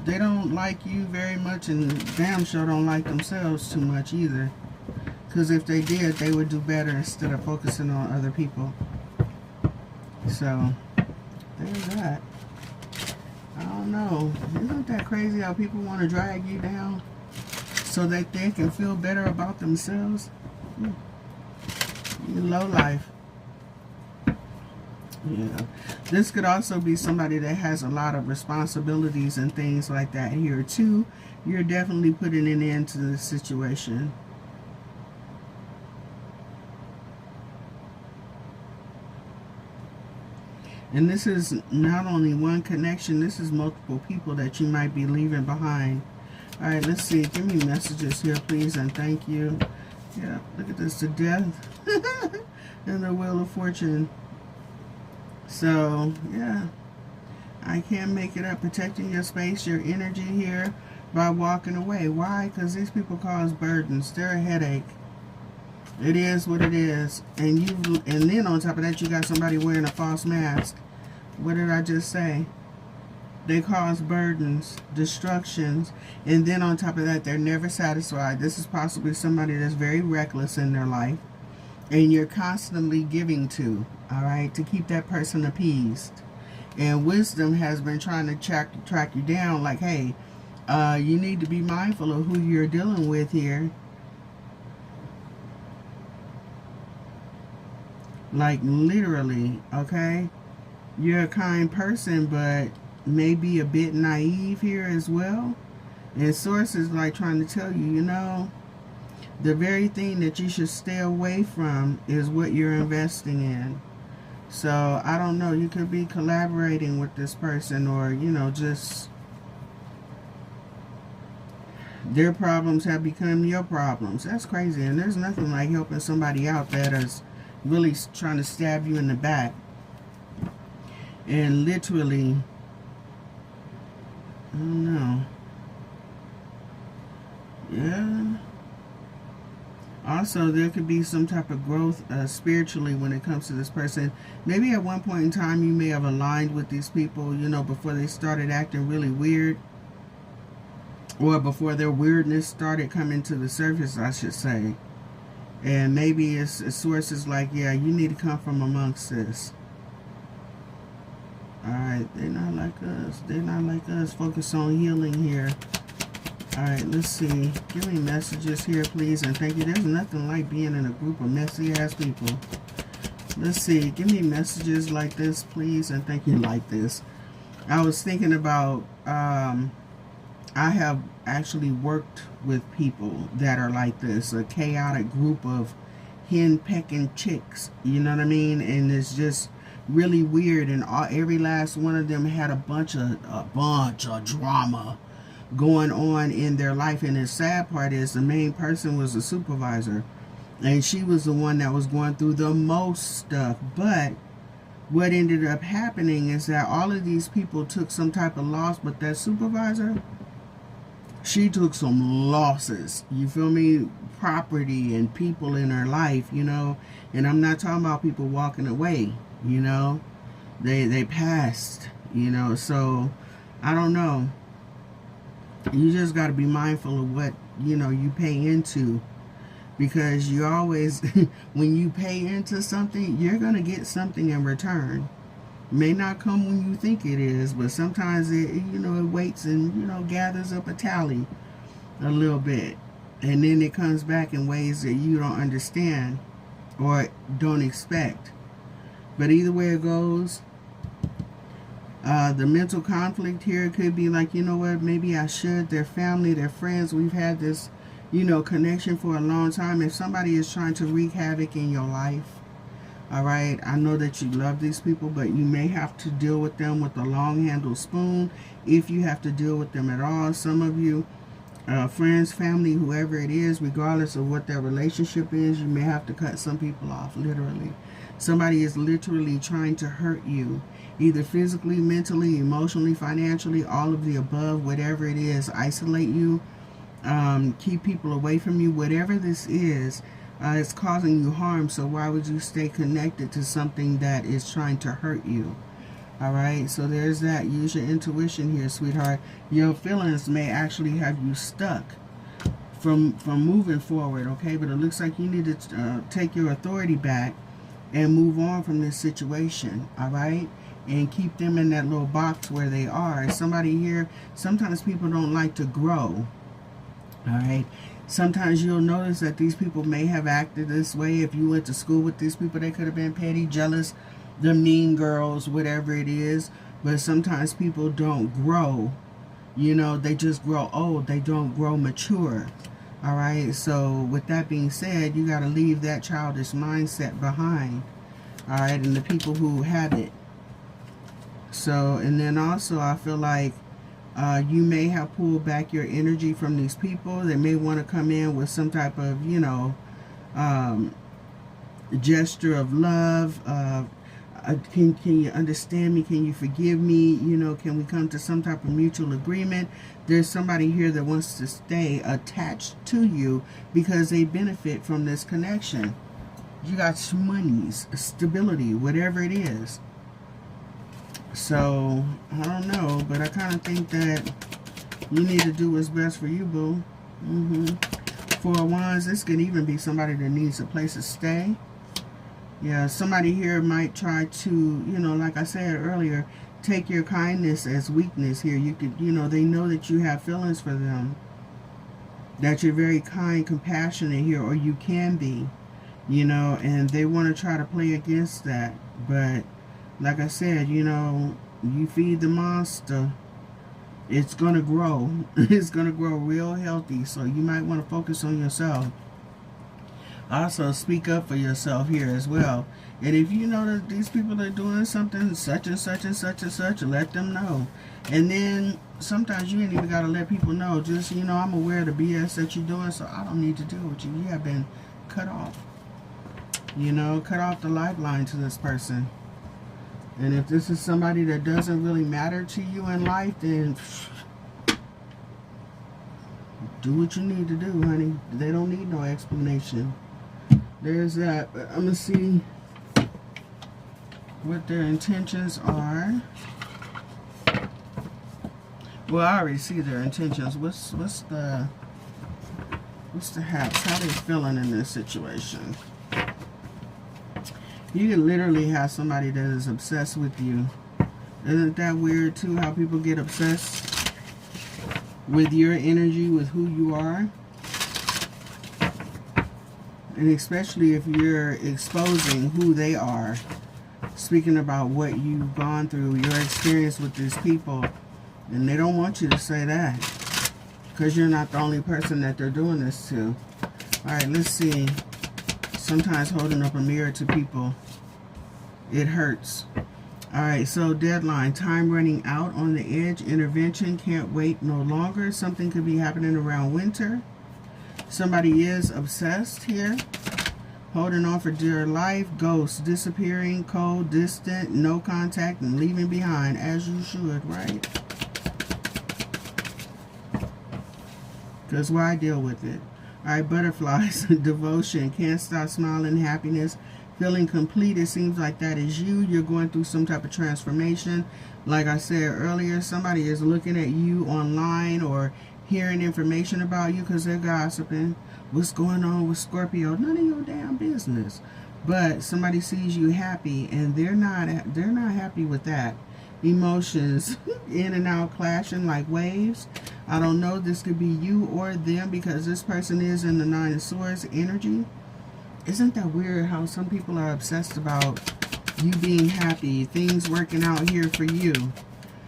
they don't like you very much, and damn sure don't like themselves too much either. Because if they did, they would do better instead of focusing on other people. So, there's that. I don't know. Isn't that crazy how people want to drag you down so that they can feel better about themselves? You low life. Yeah. This could also be somebody that has a lot of responsibilities and things like that here too. You're definitely putting an end to the situation. And this is not only one connection, this is multiple people that you might be leaving behind. All right, let's see. Give me messages here, please, and thank you. Yeah, look at this, the death and the wheel of fortune. So, yeah, I can't make it up. Protecting your space, your energy here by walking away. Why? Because these people cause burdens. They're a headache. It is what it is. And then on top of that, you got somebody wearing a false mask. What did I just say? They cause burdens, destructions, and then on top of that, they're never satisfied. This is possibly somebody that's very reckless in their life, and you're constantly giving to, all right, to keep that person appeased. And wisdom has been trying to track you down, like, hey, you need to be mindful of who you're dealing with here. Like, literally, okay? You're a kind person, but maybe a bit naive here as well. And source is like trying to tell you, you know, the very thing that you should stay away from is what you're investing in. So, I don't know. You could be collaborating with this person, or, you know, just their problems have become your problems. That's crazy. And there's nothing like helping somebody out that is really trying to stab you in the back. And literally, I don't know. Yeah. Also, there could be some type of growth spiritually when it comes to this person. Maybe at one point in time you may have aligned with these people, you know, before they started acting really weird. Or before their weirdness started coming to the surface, I should say. And maybe it's sources like, yeah, you need to come from amongst this. Alright, they're not like us. They're not like us. Focus on healing here. Alright, let's see. Give me messages here, please, and thank you. There's nothing like being in a group of messy-ass people. Let's see. Give me messages like this, please, and thank you like this. I was thinking about, I have actually worked with people that are like this. A chaotic group of hen-pecking chicks. You know what I mean? And it's just really weird, and every last one of them had a bunch of drama going on in their life. And the sad part is the main person was a supervisor, and she was the one that was going through the most stuff. But what ended up happening is that all of these people took some type of loss, but that supervisor, she took some losses, you feel me? Property and people in her life, you know. And I'm not talking about people walking away, you know. They passed, you know. So I don't know. You just got to be mindful of what, you know, you pay into. Because you always, when you pay into something, you're going to get something in return. May not come when you think it is, but sometimes it, you know, it waits and, you know, gathers up a tally. a little bit. And then it comes back in ways that you don't understand or don't expect. But either way it goes, the mental conflict here could be like, you know what, maybe I should. Their family, their friends, we've had this, you know, connection for a long time. If somebody is trying to wreak havoc in your life, all right, I know that you love these people, but you may have to deal with them with a long-handled spoon if you have to deal with them at all. Some of you, friends, family, whoever it is, regardless of what their relationship is, you may have to cut some people off, literally. Somebody is literally trying to hurt you, either physically, mentally, emotionally, financially, all of the above, whatever it is, isolate you, keep people away from you, whatever this is, it's causing you harm. So why would you stay connected to something that is trying to hurt you? All right, so there's that. Use your intuition here, sweetheart. Your feelings may actually have you stuck from moving forward, okay? But it looks like you need to take your authority back and move on from this situation, all right? And keep them in that little box where they are. Somebody here, sometimes people don't like to grow, all right? Sometimes you'll notice that these people may have acted this way. If you went to school with these people, they could have been petty, jealous, the mean girls, whatever it is. But sometimes people don't grow. You know, they just grow old. They don't grow mature. All right. So with that being said, you got to leave that childish mindset behind. All right. And the people who have it. So, and then also I feel like you may have pulled back your energy from these people. They may want to come in with some type of, you know, gesture of love. Can you understand me? Can you forgive me? You know, can we come to some type of mutual agreement? There's somebody here that wants to stay attached to you because they benefit from this connection. You got monies, stability, whatever it is. So, I don't know, but I kind of think that you need to do what's best for you, boo. Four of Wands, this could even be somebody that needs a place to stay. Yeah, somebody here might try to, you know, like I said earlier, take your kindness as weakness here. You could, you know, they know that you have feelings for them, that you're very kind, compassionate here, or you can be, you know, and they want to try to play against that. But like I said, you know, you feed the monster, it's going to grow. It's going to grow real healthy. So you might want to focus on yourself. Also, speak up for yourself here as well. And if you know that these people are doing something such and such and such and such, let them know. And then sometimes you ain't even got to let people know. Just, you know, I'm aware of the BS that you're doing, so I don't need to deal with you. You have been cut off. You know, cut off the lifeline to this person. And if this is somebody that doesn't really matter to you in life, then do what you need to do, honey. They don't need no explanation. There's that. I'm going to see what their intentions are. Well, I already see their intentions. What's the haps? How they feeling in this situation? You can literally have somebody that is obsessed with you. Isn't that weird too, how people get obsessed with your energy, with who you are? And especially if you're exposing who they are, speaking about what you've gone through, your experience with these people, and they don't want you to say that because you're not the only person that they're doing this to. Alright, let's see. Sometimes holding up a mirror to people, it hurts. Alright, so deadline, time running out, on the edge, intervention, can't wait no longer. Something could be happening around winter. Somebody is obsessed here. Holding on for dear life. Ghost, disappearing, cold, distant, no contact, and leaving behind, as you should, right? Because why deal with it? Alright, butterflies, devotion, can't stop smiling, happiness, feeling complete. It seems like that is you. You're going through some type of transformation. Like I said earlier, somebody is looking at you online or hearing information about you because they're gossiping. What's going on with Scorpio? None of your damn business. But somebody sees you happy and they're not happy with that. Emotions in and out clashing like waves. I don't know. This could be you or them because this person is in the Nine of Swords energy. Isn't that weird how some people are obsessed about you being happy, things working out here for you?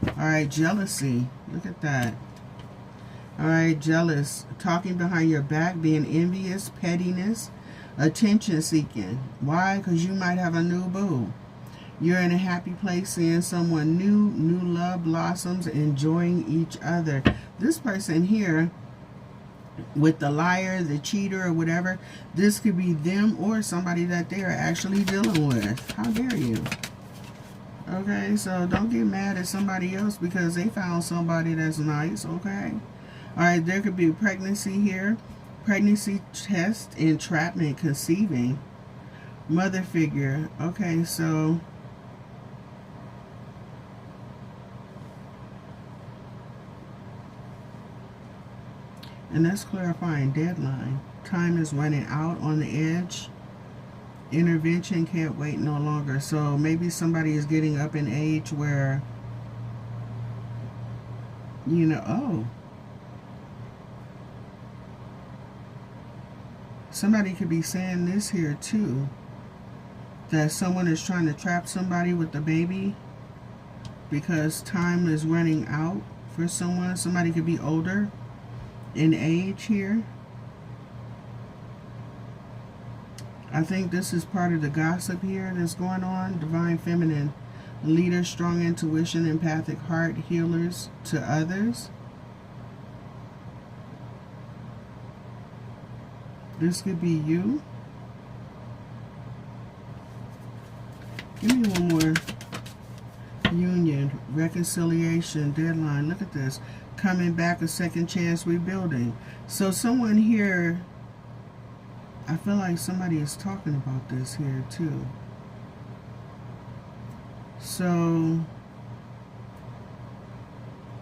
All right, jealousy. Look at that. All right, jealous. Talking behind your back, being envious, pettiness, attention seeking. Why? Because you might have a new boo. You're in a happy place, seeing someone new, new love blossoms, enjoying each other. This person here, with the liar, the cheater, or whatever, this could be them or somebody that they are actually dealing with. How dare you? Okay, so don't get mad at somebody else because they found somebody that's nice, okay? All right, there could be pregnancy here. Pregnancy test, entrapment, conceiving. Mother figure. Okay, so and that's clarifying. Deadline. Time is running out, on the edge. Intervention, can't wait no longer. So maybe somebody is getting up in age where, you know, oh. Somebody could be saying this here too. That someone is trying to trap somebody with the baby because time is running out for someone. Somebody could be older in age here. I think this is part of the gossip here that's going on. Divine feminine leader, strong intuition, empathic heart, healers to others. This could be you. Give me one more. Union, reconciliation, deadline. Look at this. Coming back, a second chance, rebuilding. So someone here, I feel like somebody is talking about this here too. So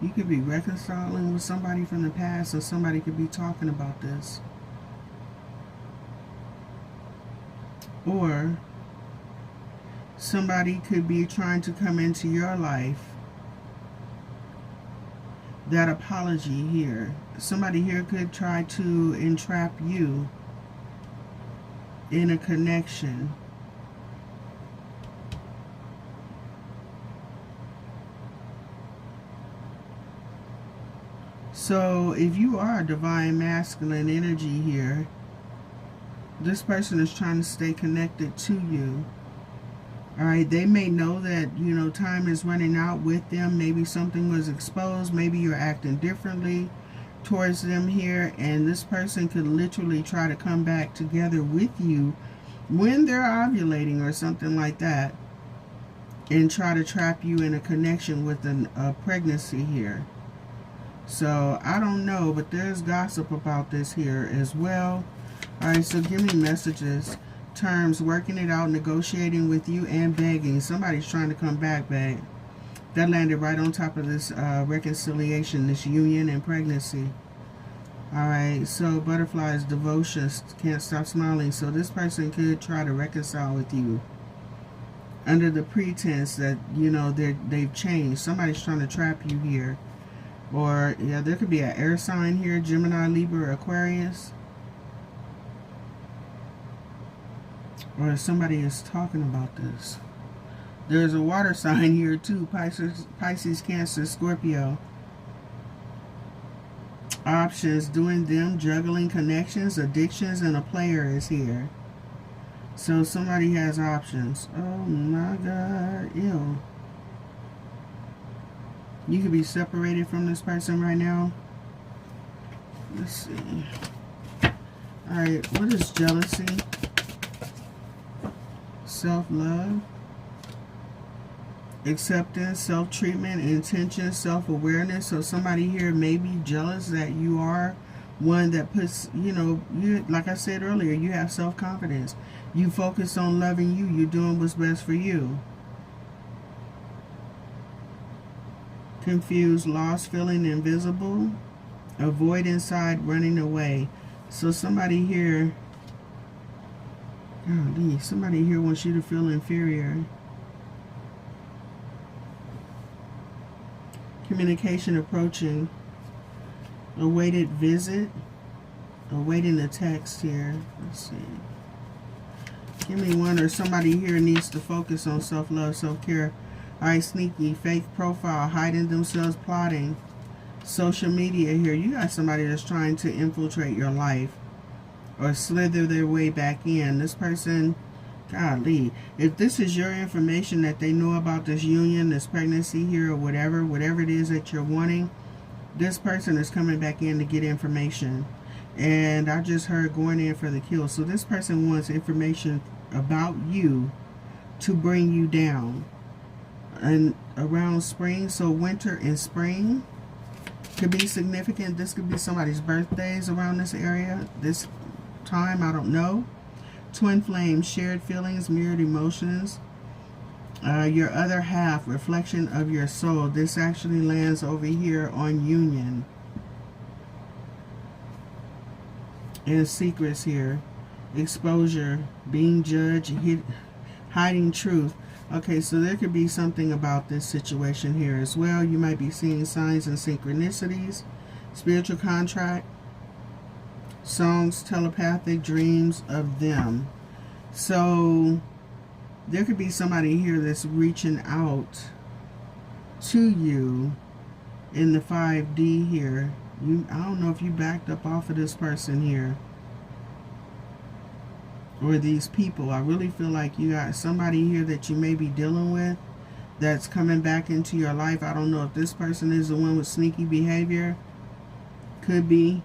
you could be reconciling with somebody from the past, or somebody could be talking about this. Or somebody could be trying to come into your life. That apology here. Somebody here could try to entrap you in a connection. So if you are divine masculine energy here, this person is trying to stay connected to you. All right, they may know that, you know, time is running out with them. Maybe something was exposed. Maybe you're acting differently towards them here. And this person could literally try to come back together with you when they're ovulating or something like that, and try to trap you in a connection with a pregnancy here. So I don't know, but there's gossip about this here as well. All right, so give me messages. Terms, working it out, negotiating with you, and begging. Somebody's trying to come back, babe. That landed right on top of this reconciliation, this union and pregnancy. All right, so butterflies, devotion, can't stop smiling. So this person could try to reconcile with you under the pretense that, you know, they've changed. Somebody's trying to trap you here. Or, yeah, there could be an air sign here, Gemini, Libra, Aquarius. Or somebody is talking about this. There's a water sign here too. Pisces, Cancer, Scorpio. Options, doing them, juggling, connections, addictions, and a player is here. So somebody has options. Oh my God. Ew. You could be separated from this person right now. Let's see. Alright, what is jealousy? Self-love, acceptance, self-treatment, intention, self-awareness. So somebody here may be jealous that you are one that puts, you know, you, like I said earlier, you have self-confidence. You focus on loving you. You're doing what's best for you. Confused, lost, feeling invisible, avoid inside, running away. So somebody here, golly, somebody here wants you to feel inferior. Communication approaching. Awaited visit. Awaiting the text here. Let's see. Give me one, or somebody here needs to focus on self-love, self-care. Alright, sneaky, fake profile, hiding themselves, plotting. Social media here. You got somebody that's trying to infiltrate your life or slither their way back in. This person, golly, if this is your information that they know about this union, this pregnancy here, or whatever it is that you're wanting, this person is coming back in to get information. And I just heard going in for the kill. So this person wants information about you to bring you down. And around spring, so winter and spring could be significant. This could be somebody's birthdays around this area, this time, I don't know. Twin flame, shared feelings, mirrored emotions. Your other half, reflection of your soul. This actually lands over here on union. And secrets here. Exposure, being judged, hiding truth. Okay, so there could be something about this situation here as well. You might be seeing signs and synchronicities. Spiritual contract. Songs, telepathic dreams of them. So there could be somebody here that's reaching out to you in the 5D here. I don't know if you backed up off of this person here or these people. I really feel like you got somebody here that you may be dealing with that's coming back into your life. I don't know if this person is the one with sneaky behavior. Could be.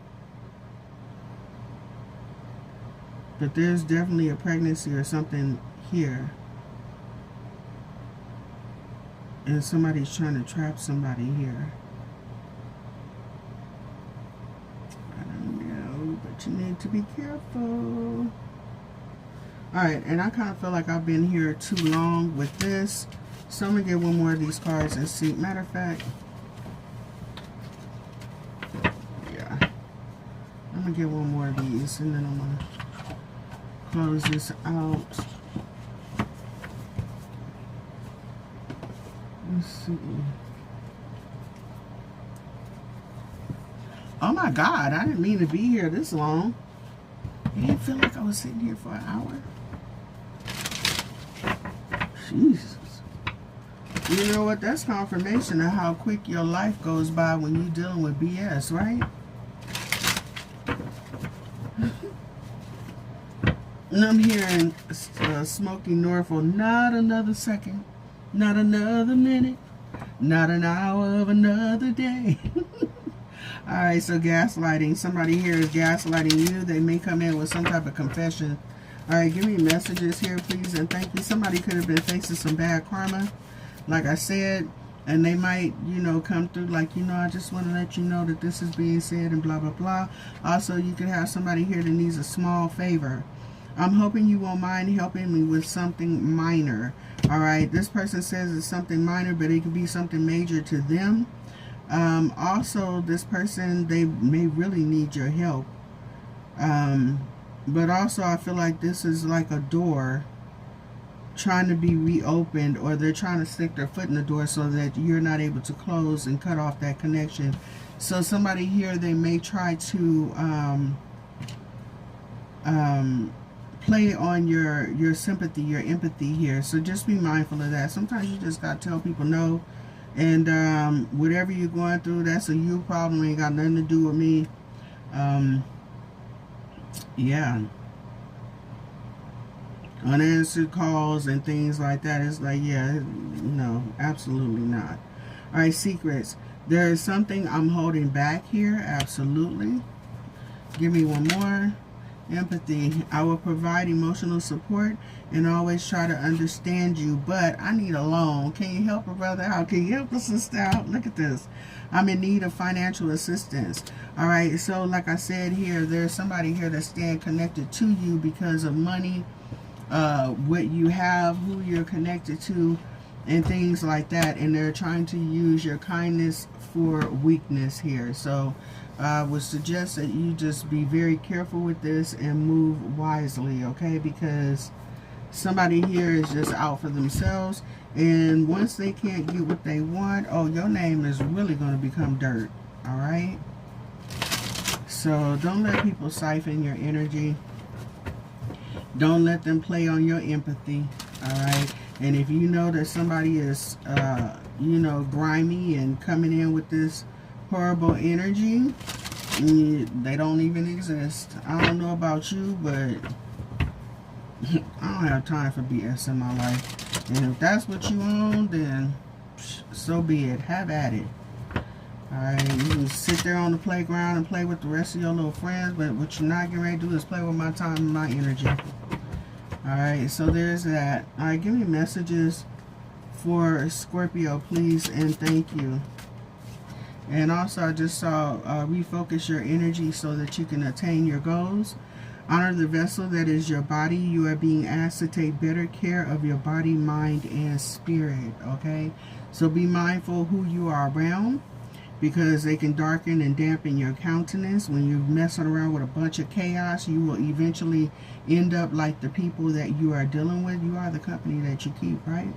But there's definitely a pregnancy or something here. And somebody's trying to trap somebody here. I don't know, but you need to be careful. Alright, and I kind of feel like I've been here too long with this. So I'm going to get one more of these cards and see. Matter of fact, yeah. I'm going to get one more of these and then I'm going to close this out. Let's see. Oh my God, I didn't mean to be here this long. I didn't feel like I was sitting here for an hour. Jesus. You know what? That's confirmation of how quick your life goes by when you're dealing with BS, right? And I'm hearing Smoky Norfolk. Not another second. Not another minute. Not an hour of another day. Alright, so gaslighting. Somebody here is gaslighting you. They may come in with some type of confession. Alright, give me messages here, please, and thank you. Somebody could have been facing some bad karma, like I said, and they might, you know, come through like, you know, I just want to let you know that this is being said and blah, blah, blah. Also, you could have somebody here that needs a small favor. I'm hoping you won't mind helping me with something minor. Alright, this person says it's something minor, but it could be something major to them. Also, this person, they may really need your help. But also, I feel like this is like a door trying to be reopened, or they're trying to stick their foot in the door so that you're not able to close and cut off that connection. So somebody here, they may try to play on your sympathy, your empathy here. So just be mindful of that. Sometimes you just got to tell people no. And whatever you're going through, that's a you problem. Ain't got nothing to do with me. Yeah. Unanswered calls and things like that. It's like, yeah, no, absolutely not. All right, secrets. There is something I'm holding back here. Absolutely. Give me one more. Empathy. I will provide emotional support and always try to understand you, but I need a loan. Can you help a brother out? Can you help a sister out? Look at this. I'm in need of financial assistance. All right, so like I said here, there's somebody here that's staying connected to you because of money, what you have, who you're connected to, and things like that, and they're trying to use your kindness for weakness here. So I would suggest that you just be very careful with this and move wisely, okay? Because somebody here is just out for themselves, and once they can't get what they want, oh, your name is really going to become dirt, all right? So don't let people siphon your energy. Don't let them play on your empathy. All right. And if you know that somebody is, you know, grimy and coming in with this horrible energy, they don't even exist. I don't know about you, but I don't have time for BS in my life. And if that's what you own, then so be it. Have at it. Alright, you can sit there on the playground and play with the rest of your little friends, but what you're not getting ready to do is play with my time and my energy. Alright, so there's that. Alright, give me messages for Scorpio, please, and thank you. And also, I just saw refocus your energy so that you can attain your goals. Honor the vessel that is your body. You are being asked to take better care of your body, mind, and spirit. Okay? So be mindful who you are around, because they can darken and dampen your countenance. When you're messing around with a bunch of chaos, you will eventually end up like the people that you are dealing with. You are the company that you keep, right?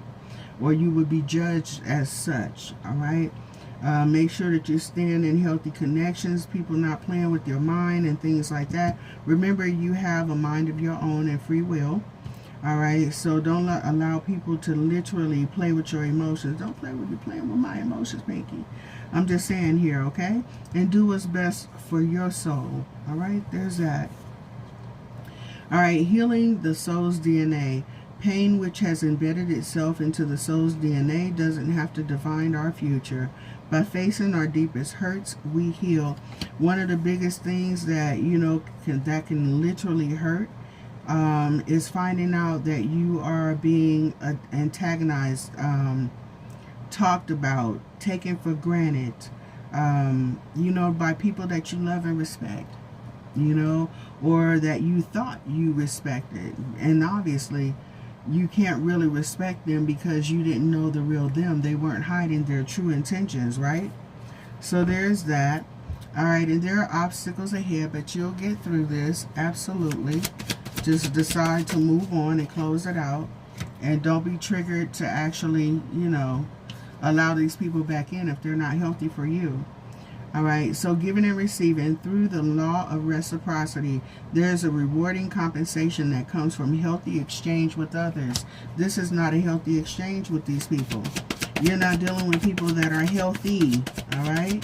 Or you would be judged as such. All right? Make sure that you stand in healthy connections, people not playing with your mind and things like that. Remember, you have a mind of your own and free will. All right, so don't allow people to literally play with your emotions. Don't play with you playing with my emotions, Pinky. I'm just saying here, okay? And do what's best for your soul. All right, there's that. All right, healing the soul's DNA. Pain which has embedded itself into the soul's DNA doesn't have to define our future. By facing our deepest hurts, we heal. One of the biggest things that, you know, that can literally hurt is finding out that you are being antagonized, talked about, taken for granted, you know, by people that you love and respect, you know, or that you thought you respected. And obviously, you can't really respect them because you didn't know the real them. They weren't hiding their true intentions, right? So there's that. All right, and there are obstacles ahead, but you'll get through this, absolutely. Just decide to move on and close it out. And don't be triggered to actually, you know, allow these people back in if they're not healthy for you. All right, so giving and receiving through the law of reciprocity, there's a rewarding compensation that comes from healthy exchange with others. This is not a healthy exchange with these people. You're not dealing with people that are healthy, all right?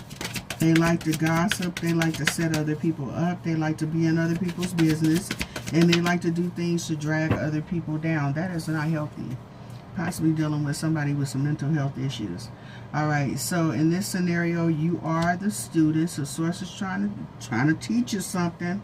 They like to gossip. They like to set other people up. They like to be in other people's business. And they like to do things to drag other people down. That is not healthy. Possibly dealing with somebody with some mental health issues. All right, so in this scenario, you are the student. So source is trying to teach you something.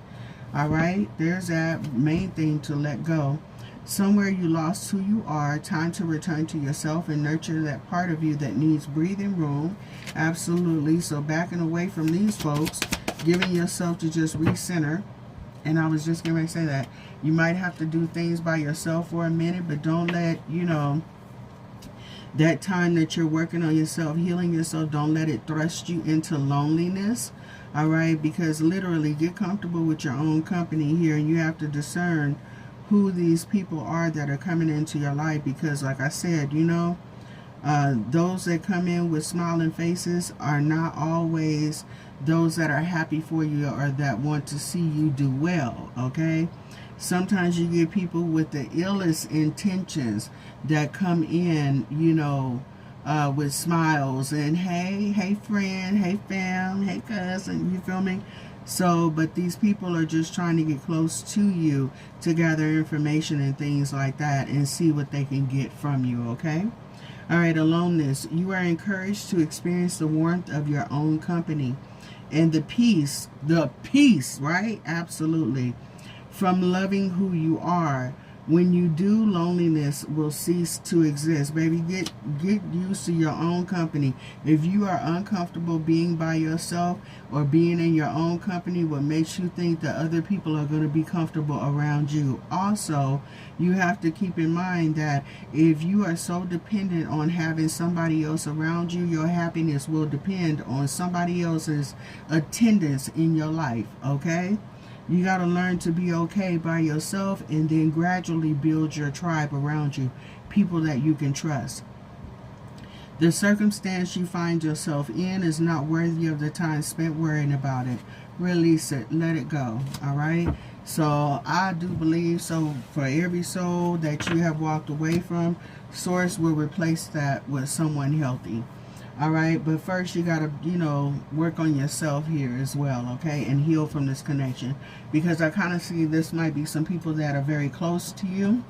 All right, there's that main thing to let go. Somewhere you lost who you are. Time to return to yourself and nurture that part of you that needs breathing room. Absolutely. So backing away from these folks, giving yourself to just recenter. And I was just going to say that you might have to do things by yourself for a minute, but don't let, you know, that time that you're working on yourself, healing yourself, don't let it thrust you into loneliness. All right, because literally get comfortable with your own company here, and you have to discern who these people are that are coming into your life, because like I said, you know, those that come in with smiling faces are not always those that are happy for you or that want to see you do well, okay? Sometimes you get people with the illest intentions that come in, you know, with smiles and hey friend, hey fam, hey cousin, you feel me? So, but these people are just trying to get close to you to gather information and things like that and see what they can get from you, okay? All right, aloneness. You are encouraged to experience the warmth of your own company and the peace, right? Absolutely. From loving who you are. When you do, loneliness will cease to exist. Baby, get used to your own company. If you are uncomfortable being by yourself or being in your own company, what makes you think that other people are going to be comfortable around you? Also, you have to keep in mind that if you are so dependent on having somebody else around you, your happiness will depend on somebody else's attendance in your life, okay? You got to learn to be okay by yourself and then gradually build your tribe around you, people that you can trust. The circumstance you find yourself in is not worthy of the time spent worrying about it. release it, let it go. All right. So I do believe, so for every soul that you have walked away from, Source will replace that with someone healthy. All right, but first you got to, you know, work on yourself here as well, okay, and heal from this connection, because I kind of see this might be some people that are very close to you,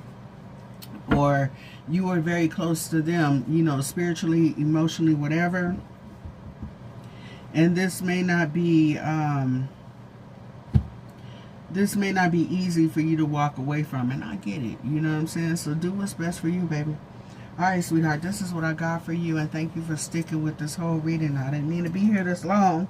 or you are very close to them, you know, spiritually, emotionally, whatever. And this may not be easy for you to walk away from, and I get it, you know what I'm saying? So do what's best for you, baby. All right, sweetheart, this is what I got for you, and thank you for sticking with this whole reading. I didn't mean to be here this long,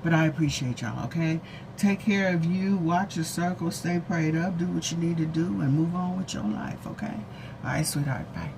but I appreciate y'all, okay? Take care of you, watch your circle, stay prayed up, do what you need to do, and move on with your life, okay? All right, sweetheart, bye.